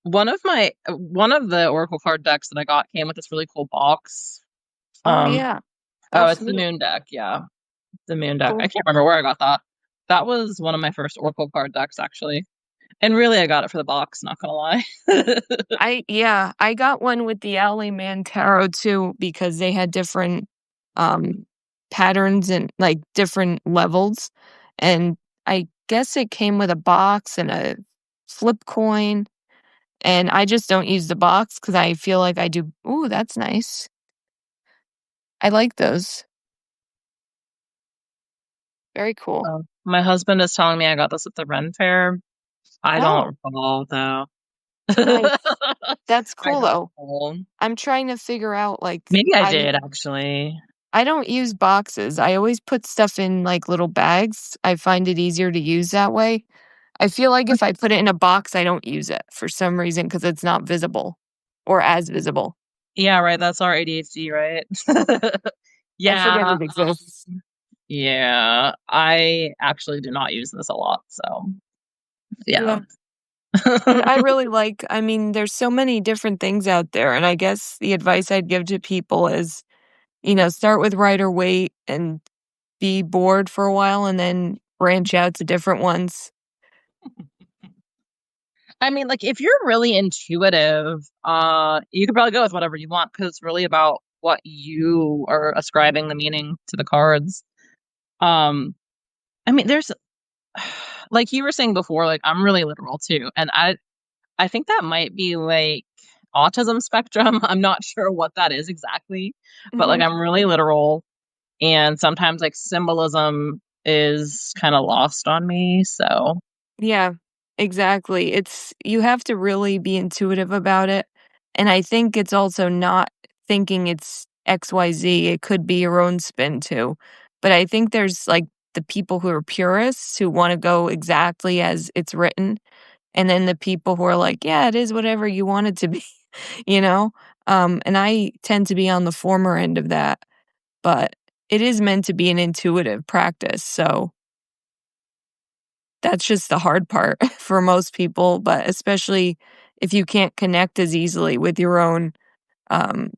one of the Oracle card decks that I got came with this really cool box. Oh, Um, yeah. Oh, oh, it's the sweet. Moon deck. Yeah, the Moon deck. I Cool. can't remember where I got that. That was one of my first Oracle card decks, actually. And really, I got it for the box. Not gonna lie. I got one with the Owly Man Tarot too because they had different, um, patterns and, like, different levels, and I guess it came with a box and a flip coin, and I just don't use the box because I feel like I do. Ooh, that's nice. I like those. Very cool. My husband is telling me I got this at the Ren Fair. I Oh, don't recall though. nice. That's I cool, don't though. recall. I'm trying to figure out, like, Maybe I did actually. I don't use boxes. I always put stuff in, like, little bags. I find it easier to use that way. I feel like if I put it in a box, I don't use it for some reason because it's not visible or as visible. Yeah, right. That's our ADHD, right? I forget Yeah. it exists. Yeah. I actually do not use this a lot. So, yeah. Yeah. But I really like I mean, there's so many different things out there, and I guess the advice I'd give to people is, start with Rider-Waite and be bored for a while and then branch out to different ones. I mean, like if you're really intuitive, you could probably go with whatever you want because it's really about what you are ascribing the meaning to the cards. Um, I mean, there's like you were saying before, like I'm really literal too, and I think that might be like autism spectrum. I'm not sure what that is exactly, but like Mhm. I'm really literal, and sometimes like symbolism is kind of lost on me. So Yeah, exactly. It's you have to really be intuitive about it, and I think it's also not thinking it's XYZ, it could be your own spin too. But I think there's, like, the people who are purists who wanna go exactly as it's written, and then the people who are like, "Yeah, it is whatever you want it to be," you know? And I tend to be on the former end of that, but it is meant to be an intuitive practice, so that's just the hard part for most people, but especially if you can't connect as easily with your own, um,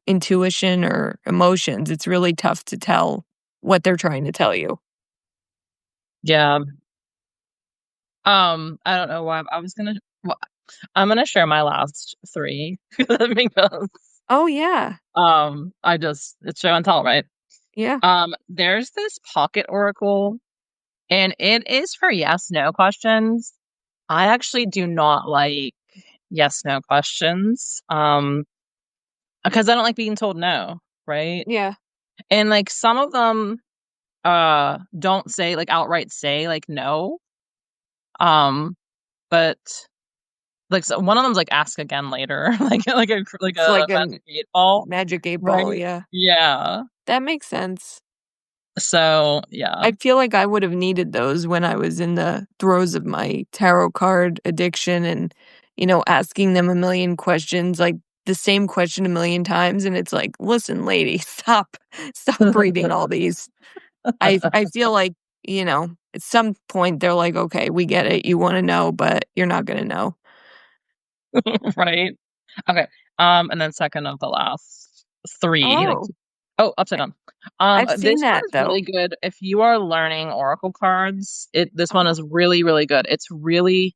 intuition or emotions, it's really tough to tell what they're trying to tell you. yeah, I don't know why I was gonna. Well, I'm gonna share my last three because Oh, yeah. I just it's show and tell, right? Yeah. There's this pocket oracle, and it is for yes no questions. I actually do not like yes no questions. Because I don't like being told no, right? Yeah. And like some of them don't say like outright say like no. Um, but like so one of them's like ask again later, like It's a like a magic 8 ball, magic 8 ball, right? yeah. Yeah. That makes sense. So yeah. I feel like I would have needed those when I was in the throes of my tarot card addiction and, asking them a million questions, like the same question a million times. And it's like, listen, lady, stop reading all these. I feel like, at some point they're like, okay, we get it. You want to know, but you're not going to know. Right? Okay. And then second of the last three, like Oh, oh, upside down. I've seen This one that is though. really good if you are learning oracle cards. This one Oh, is really, really good. It's really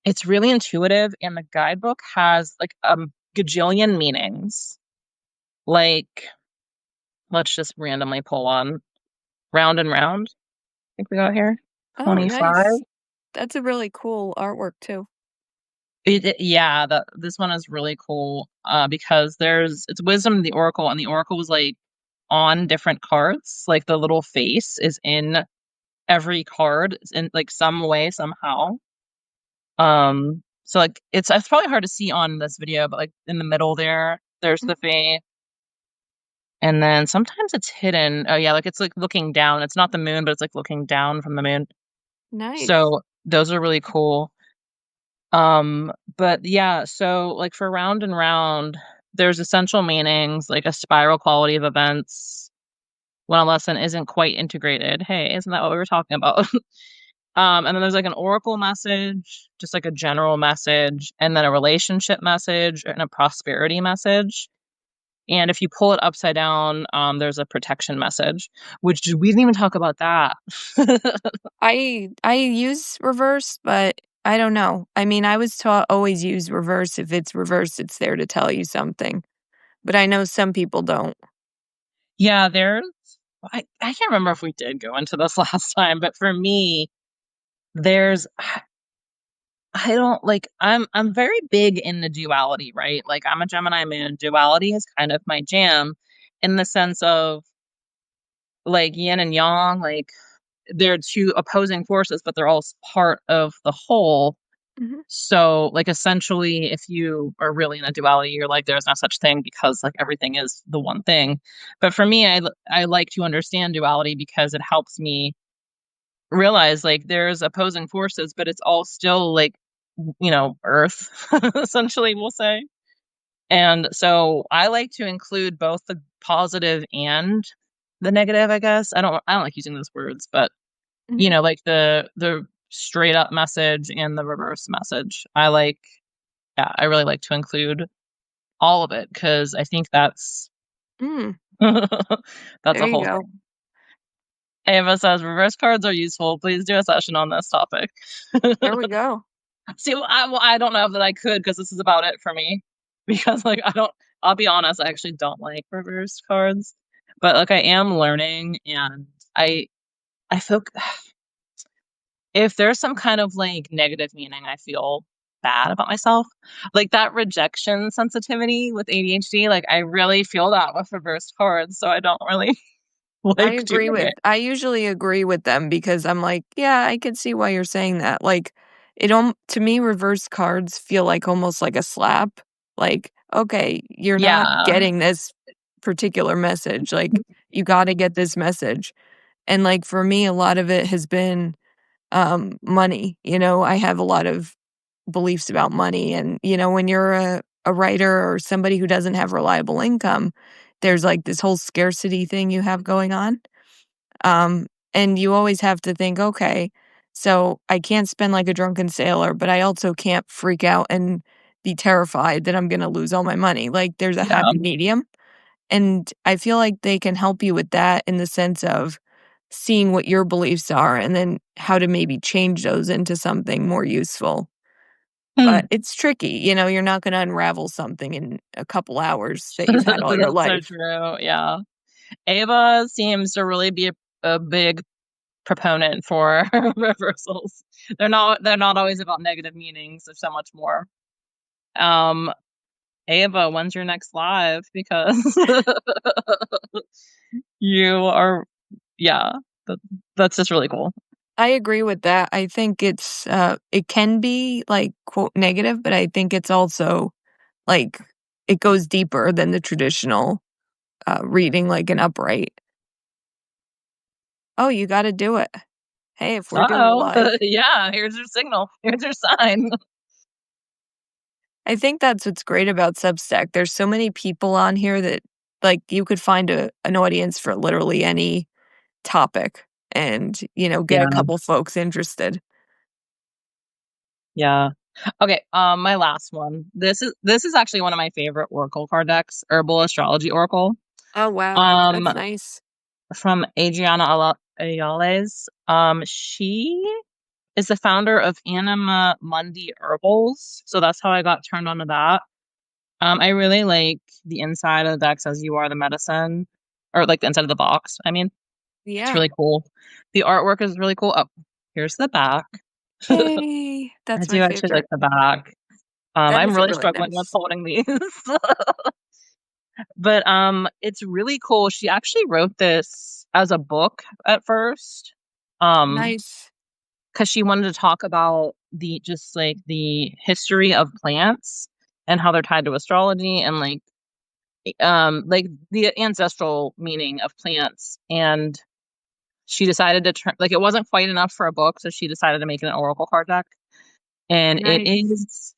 intuitive, and the guidebook has like gajillion meanings. Like, let's just randomly pull on round and round. I think we got here. oh, 25. nice. That's a really cool artwork too. Yeah, this one is really cool because it's wisdom in the oracle, and the oracle was like on different cards. Like the little face is in every card in like some way somehow. So like it's probably hard to see on this video, but like in the middle there's the face. And then sometimes it's hidden. Oh yeah, like it's like looking down. It's not the moon, but it's like looking down from the moon. Nice. So those are really cool. But yeah, so like for round and round, there's essential meanings, like a spiral quality of events when a lesson isn't quite integrated. Hey, isn't that what we were talking about? And then there's like an oracle message, just like a general message, and then a relationship message and a prosperity message. And if you pull it upside down, there's a protection message, which we didn't even talk about that. I use reverse, but I don't know. I mean, I was taught always use reverse. If it's reverse, it's there to tell you something. But I know some people don't. Yeah, there's I can't remember if we did go into this last time, but for me, there's I don't like I'm very big in the duality, right? Like I'm a Gemini moon. Duality is kind of my jam in the sense of like yin and yang, like they're two opposing forces, but they're all part of the whole. Mhm. So, like, essentially, if you are really in a duality, you're like, there's no such thing because, like, everything is the one thing. But for me, I like to understand duality because it helps me realize, like, there's opposing forces, but it's all still, like, Earth, essentially, we'll say. And so I like to include both the positive and the negative, I guess. I don't like using those words, but Mhm. like the straight up message and the reverse message. Yeah, I really like to include all of it because I think that's Mm, that's there a you whole go. thing. Ava says reverse cards are useful. Please do a session on this topic. There we go. See, I don't know that I could because this is about it for me. Because like I don't. I'll be honest, I actually don't like reverse cards, but like I am learning, and I feel if there's some kind of like negative meaning, I feel bad about myself. Like that rejection sensitivity with ADHD, like I really feel that with reverse cards, so I don't really like doing it. I usually agree with them because I'm like, "Yeah, I can see why you're saying that." Like, to me, reverse cards feel like almost like a slap. Like, "Okay, you're not Yeah. getting this particular message, like, you gotta get this message." And, like, for me, a lot of it has been, money, I have a lot of beliefs about money and, when you're a writer or somebody who doesn't have reliable income, there's, like, this whole scarcity thing you have going on. And you always have to think, okay, so I can't spend like a drunken sailor, but I also can't freak out and be terrified that I'm going to lose all my money. Like there's a Yeah. happy medium. And I feel like they can help you with that in the sense of seeing what your beliefs are and then how to maybe change those into something more useful. Hmm. But it's tricky. You're not going to unravel something in a couple hours that you've had all your That's so life. true. Yeah. Ava seems to really be a big proponent for reversals. They're not always about negative meanings. There's so much more. Um, Ava, when's your next live? Because you are, yeah, that, that's just really cool. I agree with that. I think it can be, like, quote, "negative," but I think it's also, like, it goes deeper than the traditional, reading, like an upright. "Oh, you gotta do it." Hey, if we're doing it Uh-oh. live. Yeah, here's your signal. Here's your sign. I think that's what's great about Substack. There's so many people on here that, like, you could find an audience for literally any topic and, get a Yeah, couple folks interested. yeah. Okay, my last one. This is actually one of my favorite oracle card decks, Herbal Astrology Oracle. Oh, wow. Um, That's nice. from Adriana Ayales. She is the founder of Anima Mundi Herbals, so that's how I got turned onto that. I really like the inside of the deck says you are the medicine, or like the inside of the box. I mean, it's Yeah. really cool. The artwork is really cool. Oh, here's the back. Yay. I That's my do actually like favorite. the back. That I'm is a really really struggling with nice. holding these. But it's really cool. She actually wrote this as a book at first. Um Nice. because she wanted to talk about the just like the history of plants and how they're tied to astrology and like like the ancestral meaning of plants, and she decided to turn like it wasn't quite enough for a book, so she decided to make it an oracle card deck. And it Nice. is,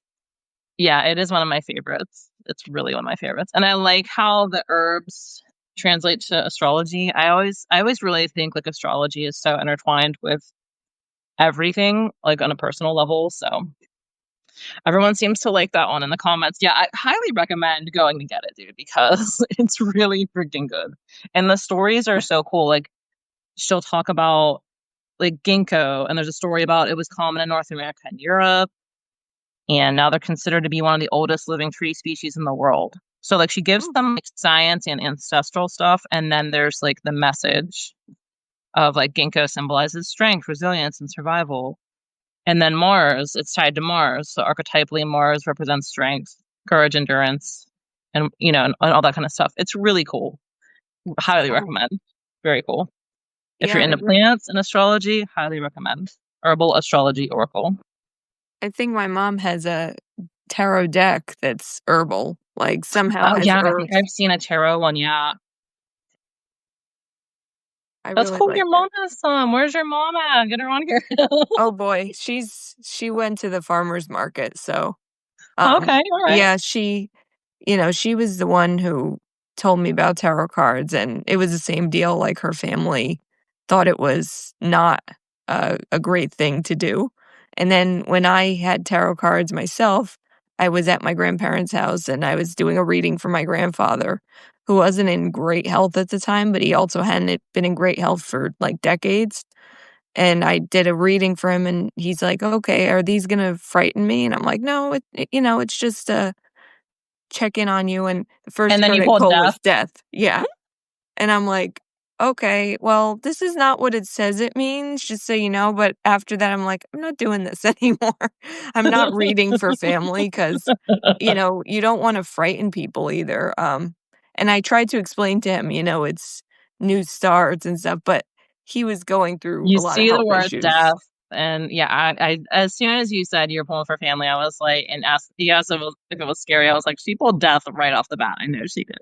yeah, it is one of my favorites. It's really one of my favorites. And I like how the herbs translate to astrology. I always really think like astrology is so intertwined with everything, like on a personal level. So everyone seems to like that one in the comments. Yeah, I highly recommend going to get it, dude, because it's really freaking good. And the stories are so cool. Like she'll talk about like ginkgo, and there's a story about it was common in North America and Europe, and now they're considered to be one of the oldest living tree species in the world. So like she gives Oh, them like science and ancestral stuff, and then there's like the message of like ginkgo symbolizes strength, resilience, and survival. And then Mars, it's tied to Mars. So archetypally, Mars represents strength, courage, endurance, and all that kind of stuff. It's really cool. Highly oh. recommend. Very cool. If you're Yeah, into plants and astrology, highly recommend. Herbal Astrology Oracle. I think my mom has a tarot deck that's herbal, like, somehow Oh has yeah, I think herbs. I've seen a tarot one. Yeah, I that's really cool. like Your that. mom has some. Where's your mom at? Get her on here. Oh boy, she went to the farmer's market, so, Okay, all right. yeah, she was the one who told me about tarot cards, and it was the same deal, like, her family thought it was not a great thing to do, and then when I had tarot cards myself, I was at my grandparents' house, and I was doing a reading for my grandfather, who wasn't in great health at the time, but he also hadn't been in great health for, like, decades, and I did a reading for him, and he's like, "Okay, are these gonna frighten me?" And I'm like, "No, it's just a check in on you," and the And first then card you I pulled pulled death. was death. Yeah, and I'm like, "Okay, well, this is not what it says it means, just so you know," but after that, I'm like, "I'm not doing this anymore." I'm not reading for family because, you don't wanna frighten people either, and I tried to explain to him, it's new starts and stuff, but he was going through You a lot of see the health word issues. death, and yeah, I as soon as you said you're pulling for family, I was like, and asked he asked if it was scary. I was like, she pulled death right off the bat. I know she did.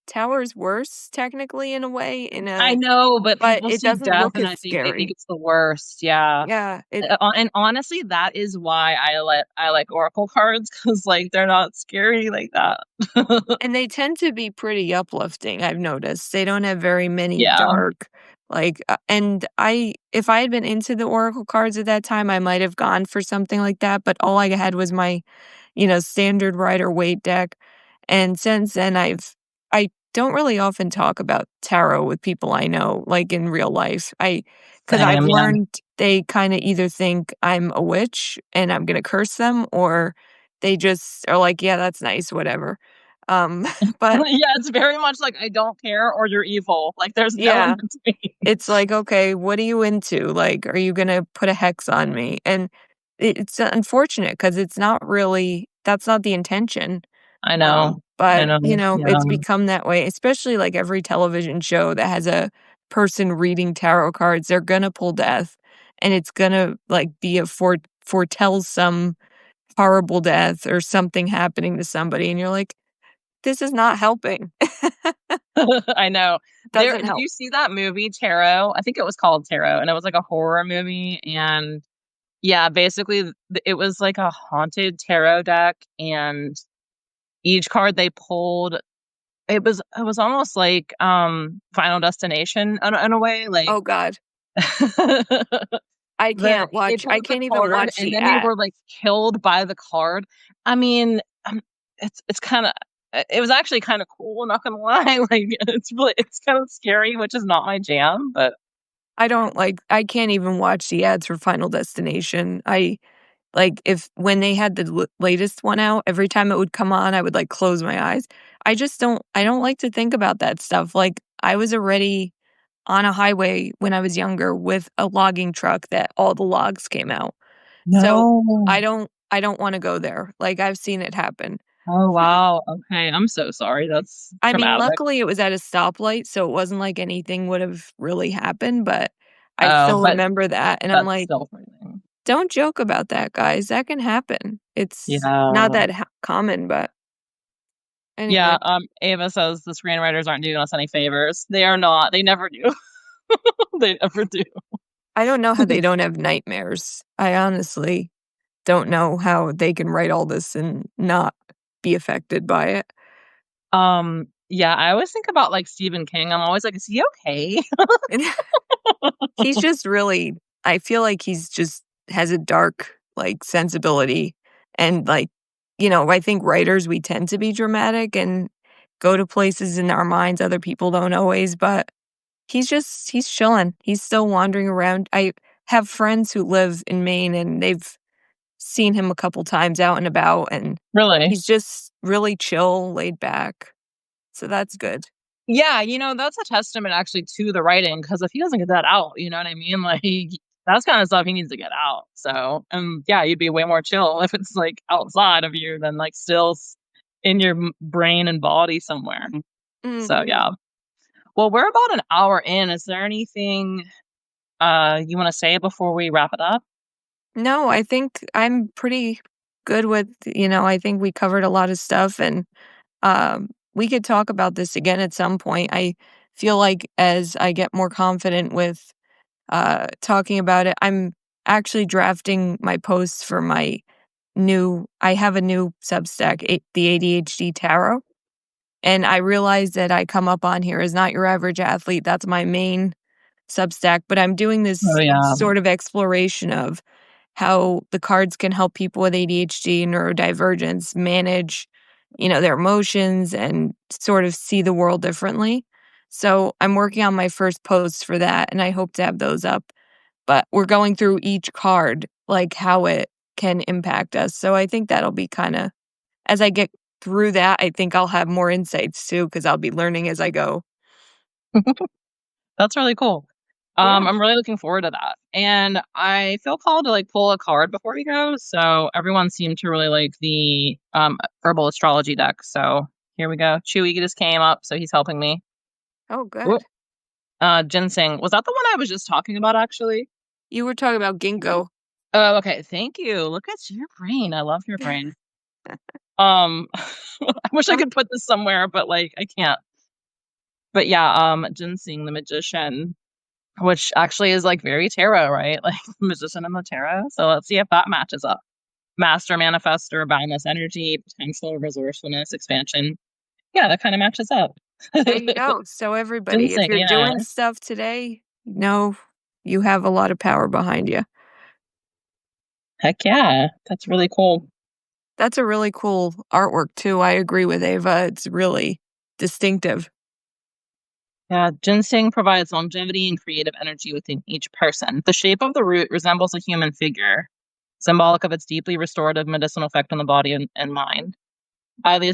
Tower's worse technically in a way, I know, but but people it see doesn't death look and as I think they think scary. it's the worst. Yeah. Yeah, And honestly, that is why I like oracle cards, because like they're not scary like that. and they tend to be pretty uplifting, I've noticed. They don't have very many Yeah, dark, and if I had been into the oracle cards at that time, I might have gone for something like that, but all I had was my, standard Rider-Waite deck, and since then, I don't really often talk about tarot with people I know, like, in real life. Because I've same. Yeah. learned they kinda either think I'm a witch and I'm gonna curse them, or they just are like, "Yeah, that's nice, whatever." Um, but Yeah, it's very much like I don't care or you're evil. Like there's no in yeah, between. it's like, "Okay, what are you into? Like, are you gonna put a hex on me?" And it's unfortunate because it's not really that's not the intention. I know. I But, know. Yeah. it's become that way, especially, like, every television show that has a person reading tarot cards, they're gonna pull death, and it's gonna, like, be a foretells some horrible death or something happening to somebody, and you're like, "This is not helping." I know. There Doesn't did help. you see that movie Tarot? I think it was called Tarot, and it was like a horror movie, and yeah, basically it was like a haunted tarot deck, and each card they pulled, it was almost like Final Destination in a way, like Oh god. they I pulled the can't even card watch and the then they ad. were like killed by the card. I mean, it's kind of it was actually kind of cool, not gonna lie. Like it's kind of scary, which is not my jam, but I can't even watch the ads for Final Destination. If when they had the latest one out, every time it would come on, I would, like, close my eyes. I don't like to think about that stuff, like, I was already on a highway when I was younger with a logging truck that all the logs came out. So, no. I don't wanna go there, like, I've seen it happen. Oh wow. Okay, I'm so sorry. That's I mean, traumatic. luckily, it was at a stoplight, so it wasn't like anything would have really happened, but I Oh, still but remember that, and I'm that's like, still frightening. "Don't joke about that, guys, that can happen." It's not Yeah. that common, but Yeah, Anyway, Ava says the screenwriters aren't doing us any favors. They are not. They never do. They never do. I don't know how they don't have nightmares. I honestly don't know how they can write all this and not be affected by it. Yeah, I always think about like Stephen King. I'm always like, is he okay? And he's just really I feel like he's just has a dark, like, sensibility and, like, I think writers, we tend to be dramatic and go to places in our minds other people don't always, but he's chilling. He's still wandering around. I have friends who live in Maine, and they've seen him a couple times out and about, and Really? he's just really chill, laid back, so that's good. Yeah, that's a testament actually to the writing because if he doesn't get that out, you know what I mean? Like that's kind of stuff he needs to get out. So, yeah, you'd be way more chill if it's like outside of you than like still in your brain and body somewhere. So, Mhm. yeah. Well, we're about an hour in. Is there anything you want to say before we wrap it up? No, I think I'm pretty good with I think we covered a lot of stuff, and, we could talk about this again at some point. I feel like as I get more confident with, talking about it, I'm actually drafting my posts for my I have a new Substack, the ADHD Tarot, and I realize that I come up on here as Not Your Average Athlete. That's my main Substack, but I'm doing Oh, this yeah. sort of exploration of how the cards can help people with ADHD and neurodivergence manage, their emotions and sort of see the world differently. So I'm working on my first posts for that, and I hope to have those up. But we're going through each card, like how it can impact us. So I think that'll be kind of, as I get through that, I think I'll have more insights too, because I'll be learning as I go. That's really cool. Yeah. I'm really looking forward to that. And I feel called to like pull a card before we go. So everyone seemed to really like the herbal astrology deck. So here we go. Chewy just came up, so he's helping me. Oh, Whoop. good. Ginseng. Was that the one I was just talking about actually? You were talking about ginkgo. Oh, okay. Thank you. Look at your brain. I love your brain. Um I wish I Um, could put this somewhere, but like I can't. But yeah, Ginseng the magician. Which actually is, like, very tarot, right? Like, Magician and the Tarot. So let's see if that matches up. Master Manifestor, Boundless Energy, Potential, Resourcefulness, Expansion. Yeah, that kinda matches up. There you go. So everybody, if Ginseng, you're yeah. doing stuff today, know you have a lot of power behind you. Heck yeah. That's really cool. That's a really cool artwork too. I agree with Ava. It's really distinctive. Yeah, ginseng provides longevity and creative energy within each person. The shape of the root resembles a human figure, symbolic of its deeply restorative medicinal effect on the body and mind. The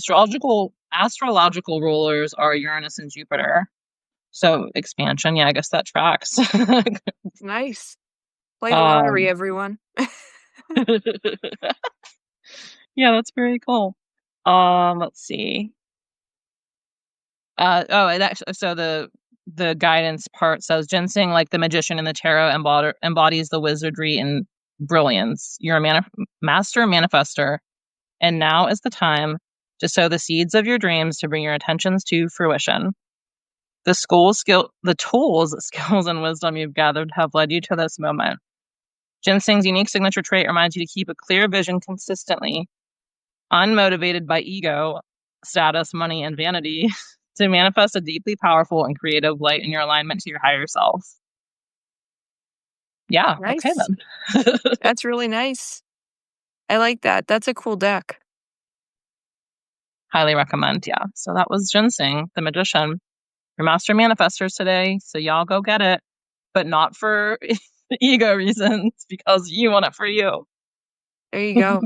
astrological rulers are Uranus and Jupiter. So expansion, yeah, I guess that tracks. Nice. Play the lottery, um, everyone. yeah, that's very cool. Let's see. Oh, it actually so the guidance part says ginseng, like the magician in the tarot, embodies the wizardry and brilliance. You're a master manifester, and now is the time to sow the seeds of your dreams to bring your intentions to fruition. The tools, skills, and wisdom you've gathered have led you to this moment. Ginseng's unique signature trait reminds you to keep a clear vision consistently, unmotivated by ego, status, money, and vanity, to manifest a deeply powerful and creative light in your alignment to your higher self. Yeah, okay Nice. then. That's really nice. I like that. That's a cool deck. Highly recommend, yeah. So that was Ginseng, the magician. Your master manifestors today, so y'all go get it, but not for ego reasons, because you want it for you. There you go.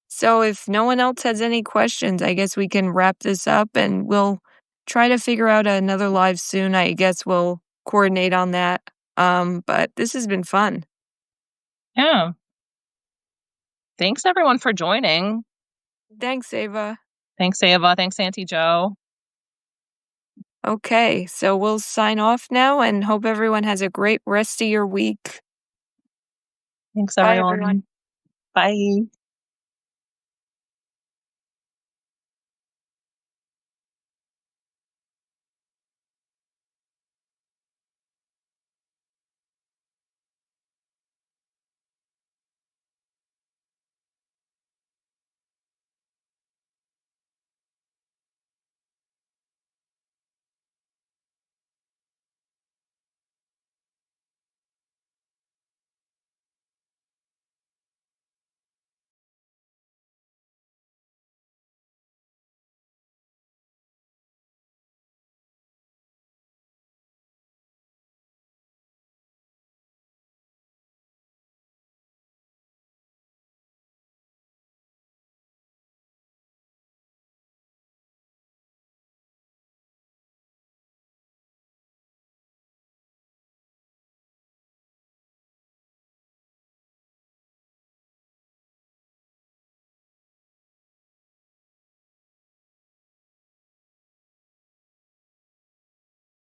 So if no one else has any questions, I guess we can wrap this up and we'll try to figure out another live soon. I guess we'll coordinate on that. But this has been fun. Yeah. Thanks everyone for joining. Thanks, Ava. Thanks, Ava. Thanks, Auntie Joe. Okay, so we'll sign off now and hope everyone has a great rest of your week. Thanks, Bye, everyone. everyone. Bye.